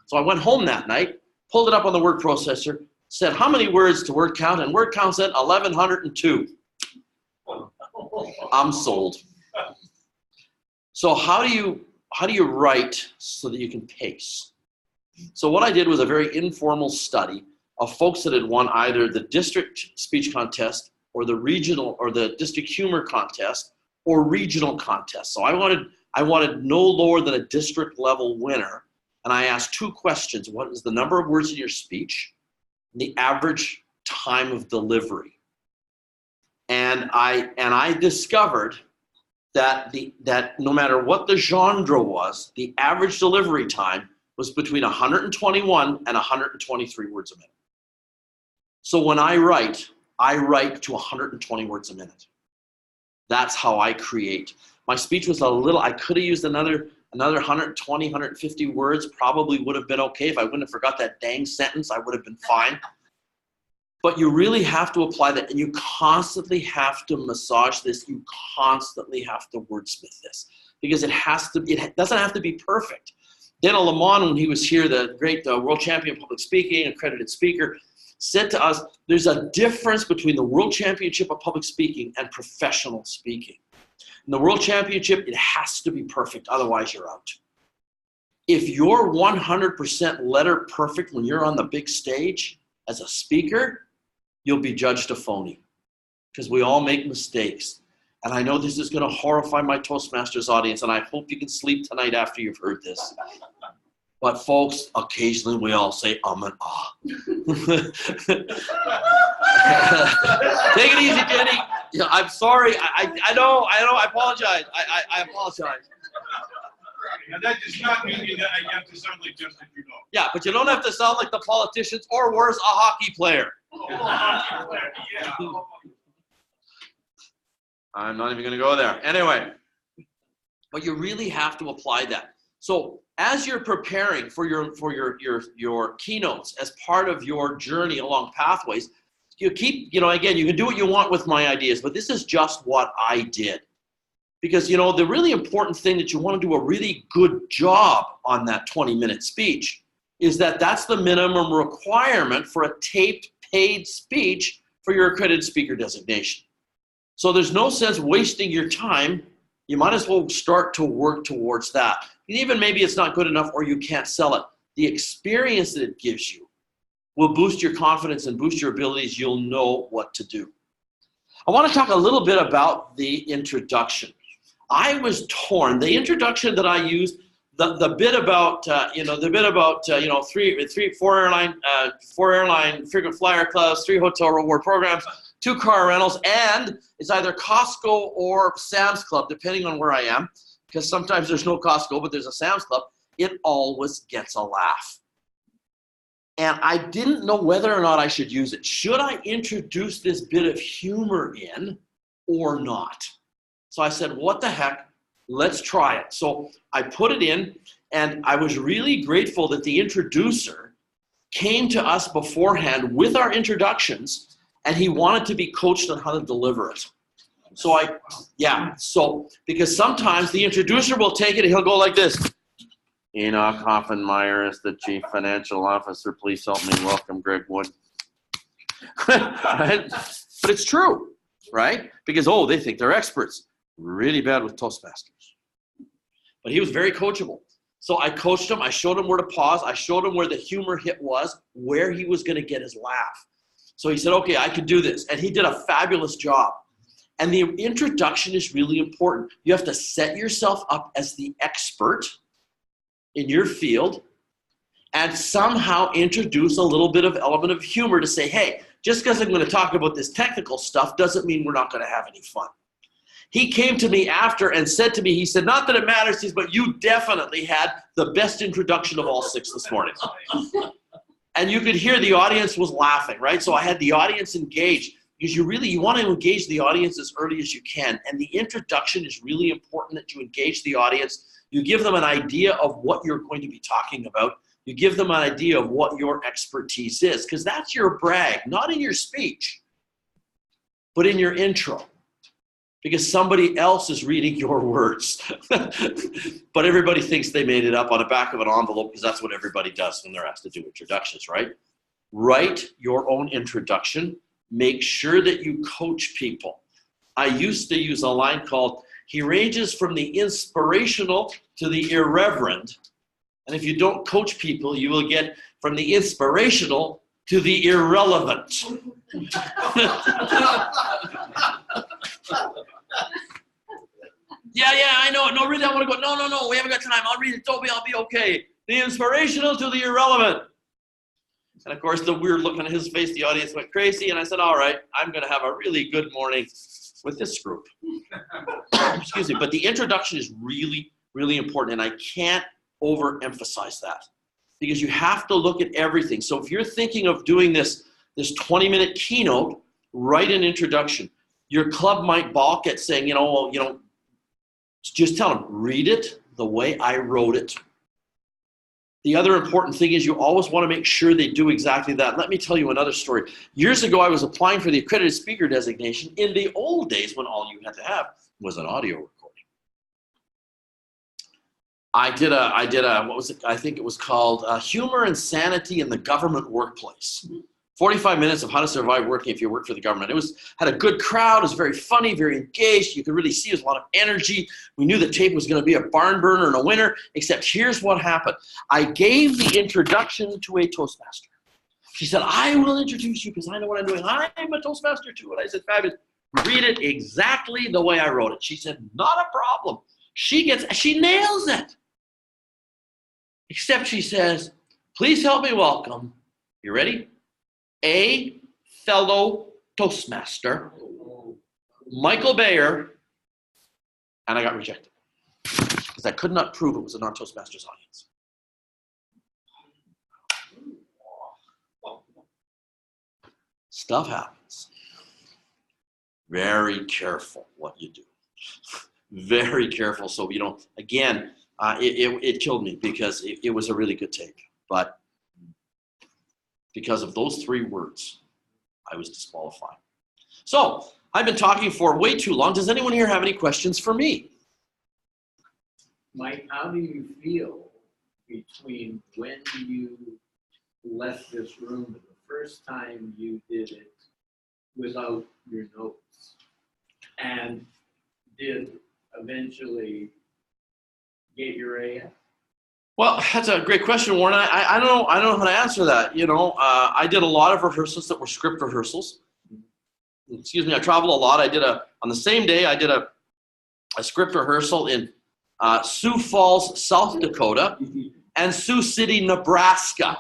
So I went home that night, pulled it up on the word processor, said, how many words to word count? And word count said 1,102. I'm sold. So how do you write so that you can pace? So what I did was a very informal study of folks that had won either the district speech contest or the regional or the district humor contest or regional contest. So I wanted no lower than a district level winner. And I asked 2 questions. What is the number of words in your speech? And the average time of delivery. And I discovered that no matter what the genre was, the average delivery time was between 121 and 123 words a minute. So when I write to 120 words a minute. That's how I create. My speech was a little, I could have used another 120, 150 words, probably would have been okay. If I wouldn't have forgot that dang sentence, I would have been fine. But you really have to apply that, and you constantly have to massage this. You constantly have to wordsmith this because it doesn't have to be perfect. Daniel Lamont, when he was here, the great world champion public speaking, accredited speaker, said to us, there's a difference between the world championship of public speaking and professional speaking. In the World Championship, it has to be perfect, otherwise you're out. If you're 100% letter perfect when you're on the big stage as a speaker, you'll be judged a phony, because we all make mistakes. And I know this is going to horrify my Toastmasters audience, and I hope you can sleep tonight after you've heard this. But folks, occasionally we all say and ah. Take it easy, Jenny. Yeah, I'm sorry. I know. I apologize. I apologize. Now that does not mean that you have to sound like Justin Trudeau. Yeah, but you don't have to sound like the politicians or worse, a hockey player. Yeah. I'm not even going to go there. Anyway, but you really have to apply that. So as you're preparing for your keynotes as part of your journey along pathways, you keep, again, you can do what you want with my ideas, but this is just what I did. Because, the really important thing that you want to do a really good job on that 20-minute speech is that that's the minimum requirement for a taped, paid speech for your accredited speaker designation. So there's no sense wasting your time. You might as well start to work towards that. And even maybe it's not good enough or you can't sell it. The experience that it gives you will boost your confidence and boost your abilities. You'll know what to do. I want to talk a little bit about the introduction. I was torn. The introduction that I used, the bit about four airline frequent flyer clubs, 3 hotel reward programs, 2 car rentals, and it's either Costco or Sam's Club, depending on where I am, because sometimes there's no Costco, but there's a Sam's Club. It always gets a laugh. And I didn't know whether or not I should use it. Should I introduce this bit of humor in or not? So I said, what the heck, let's try it. So I put it in, and I was really grateful that the introducer came to us beforehand with our introductions, and he wanted to be coached on how to deliver it. So because sometimes the introducer will take it and he'll go like this. Enoch Hoffenmeyer is the Chief Financial Officer. Please help me welcome Greg Wood. Right? But it's true, right? Because, they think they're experts. Really bad with Toastmasters. But he was very coachable. So I coached him. I showed him where to pause. I showed him where the humor hit was, where he was going to get his laugh. So he said, okay, I could do this. And he did a fabulous job. And the introduction is really important. You have to set yourself up as the expert in your field and somehow introduce a little bit of element of humor to say, hey, just because I'm going to talk about this technical stuff doesn't mean we're not going to have any fun. He came to me after and said to me, he said, not that it matters, but you definitely had the best introduction of all 6 this morning. And you could hear the audience was laughing, right? So I had the audience engaged because you want to engage the audience as early as you can. And the introduction is really important that you engage the audience. You give them an idea of what you're going to be talking about. You give them an idea of what your expertise is, because that's your brag, not in your speech, but in your intro. Because somebody else is reading your words. But everybody thinks they made it up on the back of an envelope because that's what everybody does when they're asked to do introductions, right? Write your own introduction. Make sure that you coach people. I used to use a line called, he ranges from the inspirational to the irreverent. And if you don't coach people, you will get from the inspirational to the irrelevant. Yeah, I know. No, really, I want to go. No, we haven't got time. I'll read it. Toby, I'll be okay. The inspirational to the irrelevant. And of course, the weird look on his face, the audience went crazy. And I said, all right, I'm going to have a really good morning with this group. Excuse me. But the introduction is really, really important. And I can't overemphasize that because you have to look at everything. So if you're thinking of doing this 20-minute keynote, write an introduction. Your club might balk at saying, just tell them, read it the way I wrote it. The other important thing is you always want to make sure they do exactly that. Let me tell you another story. Years ago, I was applying for the accredited speaker designation in the old days when all you had to have was an audio recording. I did a what was it? I think it was called Humor and Sanity in the Government Workplace. 45 minutes of how to survive working if you work for the government. It had a good crowd. It was very funny, very engaged. You could really see there was a lot of energy. We knew the tape was going to be a barn burner and a winner, except here's what happened. I gave the introduction to a Toastmaster. She said, I will introduce you because I know what I'm doing. I'm a Toastmaster too. And I said, fabulous. Read it exactly the way I wrote it. She said, not a problem. She nails it. Except she says, please help me welcome, you ready? A fellow Toastmaster, Michael Bayer, and I got rejected because I could not prove it was a non-Toastmasters audience. Stuff happens. Very careful what you do. Very careful so you don't, again, it killed me because it was a really good tape, but because of those 3 words, I was disqualified. So, I've been talking for way too long. Does anyone here have any questions for me? Mike, how do you feel between when you left this room and the first time you did it without your notes and did eventually get your AF? Well, that's a great question, Warren. I don't know how to answer that. You know, I did a lot of rehearsals that were script rehearsals. Excuse me, I traveled a lot. On the same day, I did a script rehearsal in Sioux Falls, South Dakota, and Sioux City, Nebraska.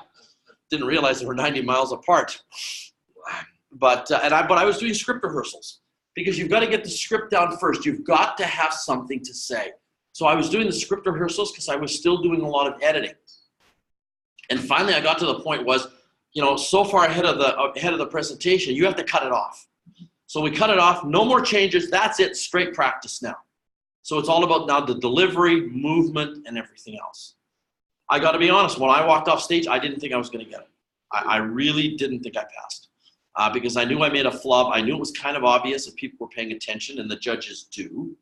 Didn't realize they were 90 miles apart. But I was doing script rehearsals because you've got to get the script down first. You've got to have something to say. So I was doing the script rehearsals because I was still doing a lot of editing. And finally, I got to the point was, you know, so far ahead of the presentation, you have to cut it off. So we cut it off. No more changes. That's it. Straight practice now. So it's all about now the delivery, movement, and everything else. I got to be honest. When I walked off stage, I didn't think I was going to get it. I really didn't think I passed because I knew I made a flub. I knew it was kind of obvious if people were paying attention, and the judges do.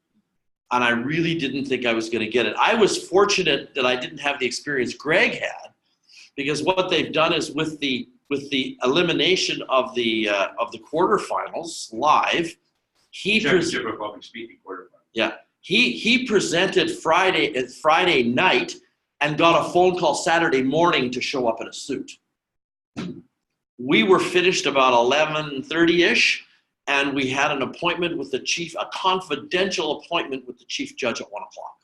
And I really didn't think I was going to get it. I was fortunate that I didn't have the experience Greg had, because what they've done is with the elimination of the quarterfinals live, Championship of Public Speaking quarterfinals. Yeah, he presented Friday night and got a phone call Saturday morning to show up in a suit. We were finished about 11:30-ish. And we had an appointment with the chief, a confidential appointment with the chief judge at 1 o'clock.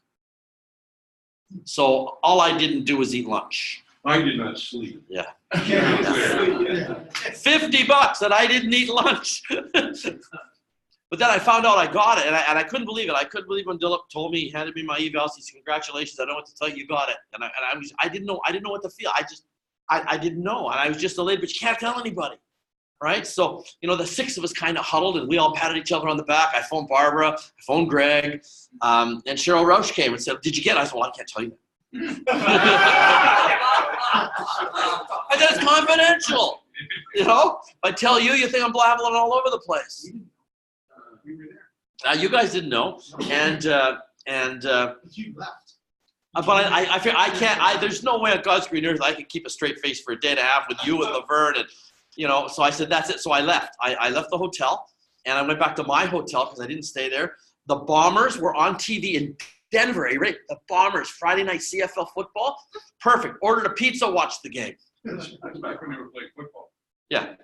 So all I didn't do was eat lunch. I did not sleep. Yeah. Yeah. $50 that I didn't eat lunch. But then I found out I got it, and I couldn't believe it. I couldn't believe when Dilip told me, he handed me my evals. He said, "Congratulations! I don't know what to tell you. You got it." And I didn't know what to feel. I didn't know, and I was just elated. But you can't tell anybody. Right? So, you know, the 6 of us kind of huddled and we all patted each other on the back. I phoned Barbara, I phoned Greg, and Cheryl Roush came and said, "Did you get it?" I said, "Well, I can't tell you that." I said, "It's confidential." You know? If I tell you, you think I'm blabbling all over the place. We were there. You guys didn't know. And You left. but I can't, there's no way on God's green earth I could keep a straight face for a day and a half with you and Laverne and, you know, so I said, that's it. So I left. I left the hotel and I went back to my hotel because I didn't stay there. The Bombers were on TV in Denver, right? The Bombers, Friday night CFL football. Perfect. Ordered a pizza, watched the game. That's back when they were playing football. Yeah.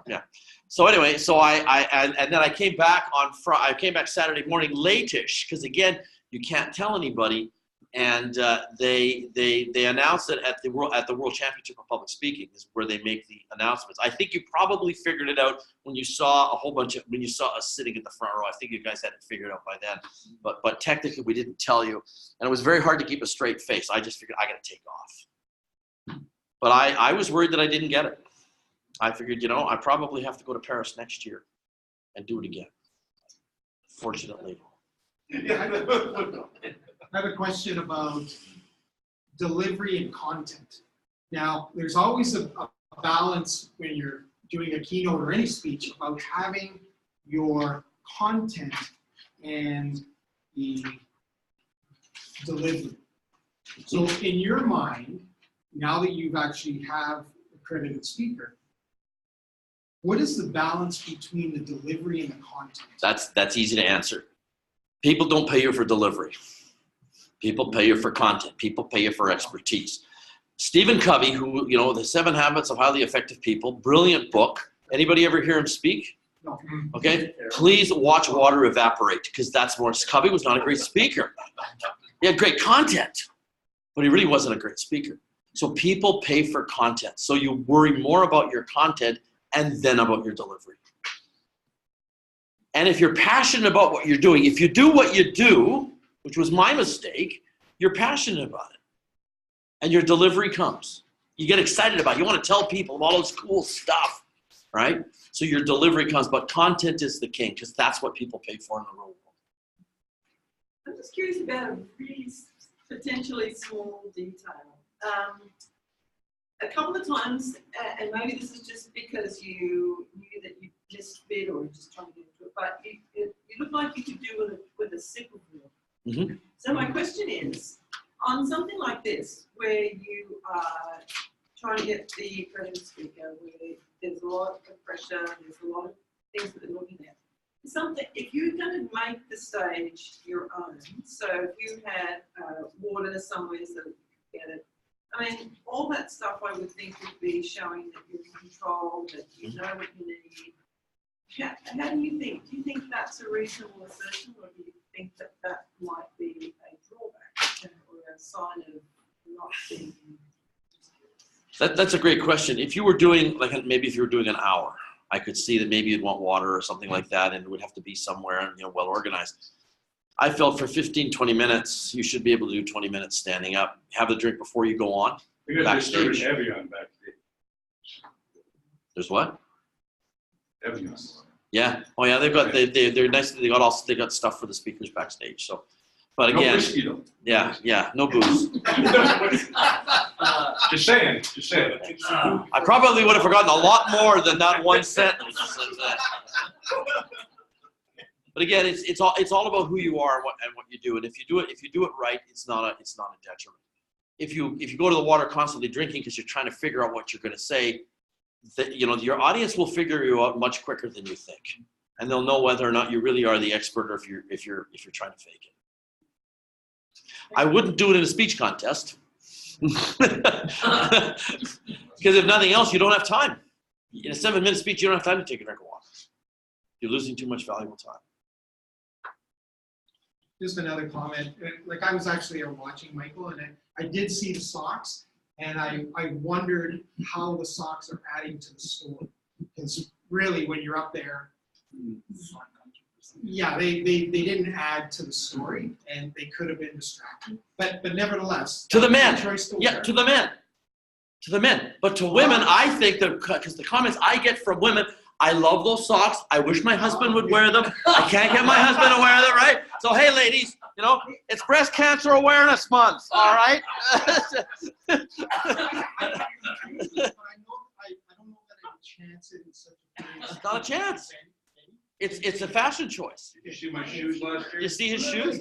Yeah. So anyway, so and then I came back I came back Saturday morning late-ish because again, you can't tell anybody. And they announced it at the World Championship of Public Speaking is where they make the announcements. I think you probably figured it out when you saw when you saw us sitting in the front row. I think you guys had it figured out by then. But technically we didn't tell you, and it was very hard to keep a straight face. I just figured I got to take off. But I was worried that I didn't get it. I figured, you know, I probably have to go to Paris next year and do it again. Fortunately. Yeah, I know. I have a question about delivery and content. Now, there's always a balance when you're doing a keynote or any speech about having your content and the delivery. So in your mind, now that you've actually have a credited speaker, what is the balance between the delivery and the content? That's easy to answer. People don't pay you for delivery. People pay you for content. People pay you for expertise. Stephen Covey, who, you know, The 7 Habits of Highly Effective People, brilliant book. Anybody ever hear him speak? No. Okay, please watch Water Evaporate, because that's more. Covey was not a great speaker. He had great content, but he really wasn't a great speaker. So people pay for content. So you worry more about your content and then about your delivery. And if you're passionate about what you're doing, if you do what you do, which was my mistake, you're passionate about it. And your delivery comes. You get excited about it. You want to tell people all this cool stuff, right? So your delivery comes, but content is the king, because that's what people pay for in the real world. I'm just curious about a really potentially small detail. A couple of times, and maybe this is just because you knew that you just bid or just trying to get into it, but you look like you could do with a sickle wheel. Mm-hmm. So my question is, on something like this, where you are trying to get the accredited speaker, where there's a lot of pressure, there's a lot of things that they're looking at. Something, if you're going to make the stage your own, so if you had water somewhere so that you could get it, I mean, all that stuff I would think would be showing that you're in control, that you know what you need. How do you think? Do you think that's a reasonable assertion, or do you think that that might be a drawback or a sign of not being? That's a great question. If you were doing, like, maybe if you were doing an hour, I could see that maybe you'd want water or something like that, and it would have to be somewhere and, you know, well organized. I felt for 15, 20 minutes, you should be able to do 20 minutes standing up, have the drink before you go on. Because they're Backstage. serving Evian backstage. There's what? Evian. Yeah. Oh yeah, they've got they're nice. They got stuff for the speakers backstage. So, but No again, whiskey though. yeah, no booze. Just saying, just saying. I probably would have forgotten a lot more than that one sentence. But again, it's all about who you are and what you do. And if you do it right, it's not a detriment. If you go to the water constantly drinking because you're trying to figure out what you're going to say, that, you know, your audience will figure you out much quicker than you think, and they'll know whether or not you really are the expert, or if you're trying to fake it. I wouldn't do it in a speech contest. Because if nothing else, you don't have time. In a 7-minute speech, you don't have time to take a drink of water. You're losing too much valuable time. Just another comment. Like, I was actually watching Michael, and I did see the socks, and I wondered how the socks are adding to the story. Because really, when you're up there, yeah, they didn't add to the story, and they could have been distracting. But nevertheless, To the men. choice to Yeah, wear. to the men. But to women, I think that, because the comments I get from women, I love those socks. I wish my husband would wear them. I can't get my husband to wear them, right? So, hey, ladies, you know, it's Breast Cancer Awareness Month, all right? But I don't know that I would chance it in such a way. It's not a chance. It's a fashion choice. Did you see my shoes last year? You see his shoes?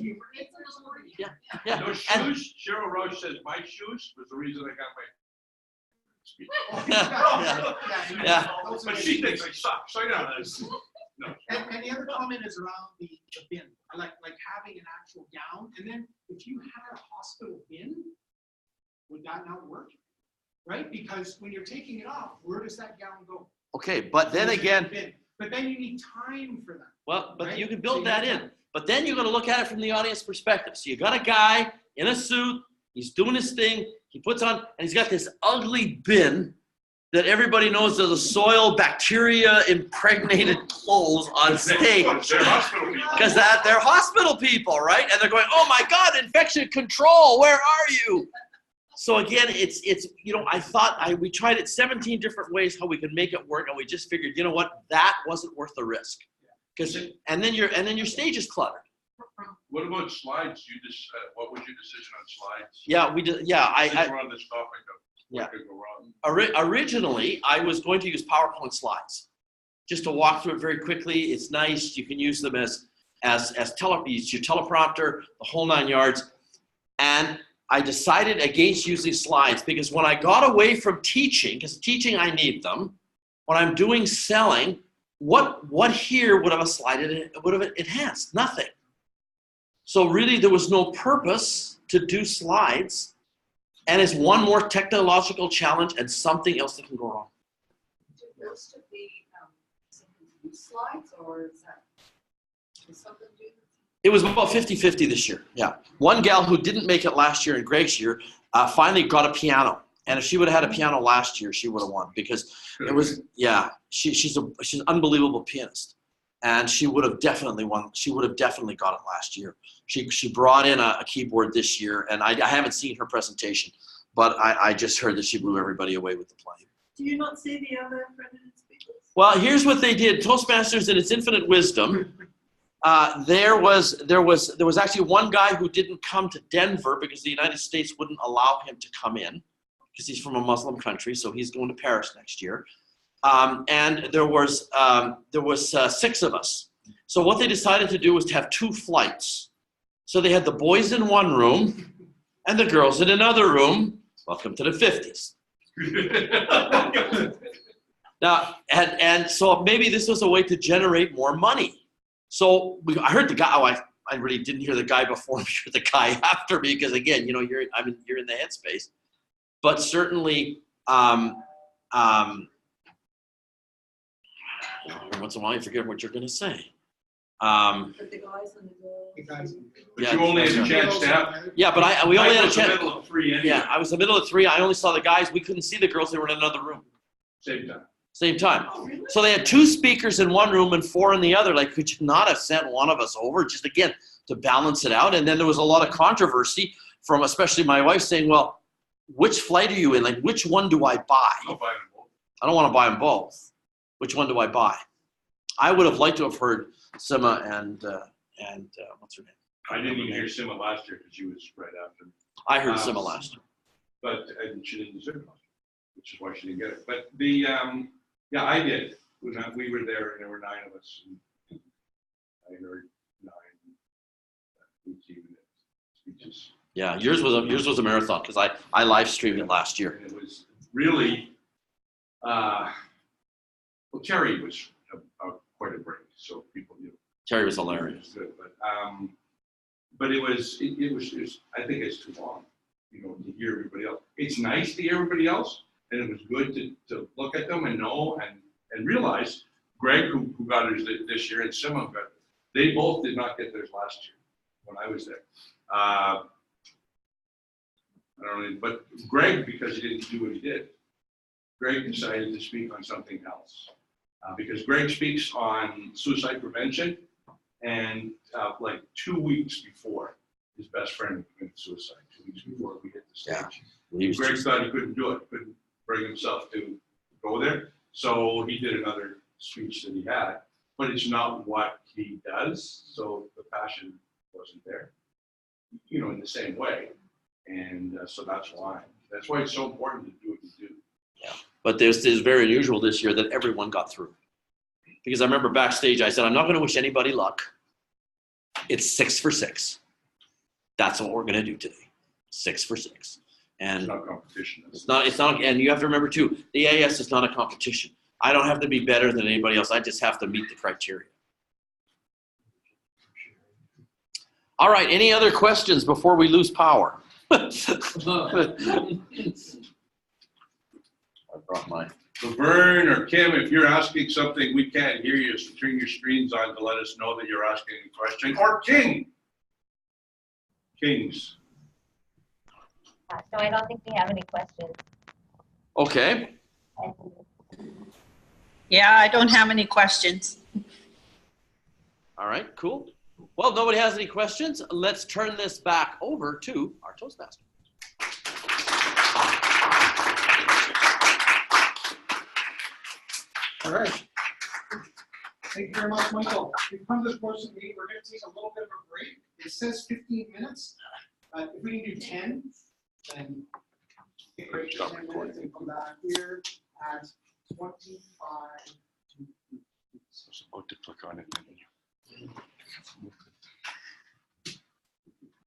Yeah. Those And, shoes, Cheryl Roche says my shoes was the reason I got my. Yeah. But she thinks I suck, so I know that's, no. And the other comment is around the bin. I like having an actual gown, and then if you had a hospital bin, would that not work? Right? Because when you're taking it off, where does that gown go? okay, but then Goes in the again, bin. But then you need time for that. well, but Right? you can So build you that have in. But then you're going to look at it from the audience perspective. So you got a guy in a suit, he's doing his thing, he puts on, and he's got this ugly bin that everybody knows are the soil, bacteria impregnated clothes on stage. They're hospital people. Because they're hospital people, right? And they're going, oh my God, infection control, where are you? So again, it's you know, we tried it 17 different ways how we could make it work, and we just figured, you know what, that wasn't worth the risk. And then your stage is cluttered. What about slides? You just, what was your decision on slides? Yeah, we did. Yeah, Since we're on this topic of Yeah. what could go wrong. Originally, I was going to use PowerPoint slides just to walk through it very quickly. It's nice. You can use them use your teleprompter, the whole 9 yards. And I decided against using slides because when I got away from teaching, because teaching I need them, when I'm doing selling, what here would have a slide would have enhanced? Nothing. So really there was no purpose to do slides, and it's one more technological challenge and something else that can go wrong. Do most of the slides, or is that something to do? It was about 50-50 this year, yeah. One gal who didn't make it last year in Greg's year finally got a piano. And if she would have had a piano last year, she would have won, because it was, yeah, she's an unbelievable pianist. And she would have definitely won. She would have definitely got it last year. She brought in a keyboard this year, and I haven't seen her presentation, but I just heard that she blew everybody away with the playing. Do you not see the other accredited speakers? Well, here's what they did. Toastmasters, in its infinite wisdom, there was actually one guy who didn't come to Denver because the United States wouldn't allow him to come in, because he's from a Muslim country, so he's going to Paris next year. And there was 6 of us. So what they decided to do was to have 2 flights. So they had the boys in one room and the girls in another room. Welcome to the 50s. Now, and so maybe this was a way to generate more money. So I heard the guy. Oh, I really didn't hear the guy before me or the guy after me, because again, you're in the headspace. But certainly, once in a while you forget what you're going to say. But the guys and the girls. The guys. But you only had a chance to have. Yeah, but we only had a chance. I was in the middle of 3 anyway. Yeah, I was in the middle of 3. I only saw the guys. We couldn't see the girls. They were in another room. Same time. Same time. Oh, really? So they had 2 speakers in one room and 4 in the other. Like, could you not have sent one of us over, just again to balance it out? And then there was a lot of controversy from especially my wife saying, well, which flight are you in? Like, which one do I buy? I'll buy them both. I don't want to buy them both. Which one do I buy? I would have liked to have heard Sima and what's her name? I didn't even hear Sima last year because she was right after me. I heard Sima last year. But she didn't deserve it, which is why she didn't get it. But the yeah, I did. We were there, and there were 9 of us. And I heard 9 speeches. Yeah, yours was a marathon, because I live streamed it last year. And it was really well, Terry was quite a break, so people knew. Terry was hilarious. Good, but it was I think it's too long, to hear everybody else. It's nice to hear everybody else, and it was good to look at them and know and realize Greg, who got his this year, and Sima got, they both did not get theirs last year when I was there. I don't know, but Greg, because he didn't do what he did, Greg decided to speak on something else. Because Greg speaks on suicide prevention, and like 2 weeks before, his best friend committed suicide, 2 weeks before we hit the stage. Yeah. Greg thought he couldn't do it, couldn't bring himself to go there, so he did another speech that he had, but it's not what he does, so the passion wasn't there, in the same way, and so that's why it's so important to do what you do. Yeah, but this is very unusual this year that everyone got through. Because I remember backstage, I said, I'm not going to wish anybody luck. It's 6 for 6. That's what we're going to do today. 6 for 6. And It's not competition. it's not, and you have to remember too, the AS is not a competition. I don't have to be better than anybody else. I just have to meet the criteria. All right, any other questions before we lose power? I brought mine. So Vern or Kim, if you're asking something we can't hear you, so turn your screens on to let us know that you're asking a question. Or King. Kings. So I don't think we have any questions. Okay. Yeah, I don't have any questions. All right, cool. Well, if nobody has any questions, let's turn this back over to our Toastmaster. All right. Thank you very much, Michael. We've come to this portion of the meeting. We're going to take a little bit of a break. It says 15 minutes. If we can do 10, then take a break for 10 minutes and come back here at 25. About to click on it.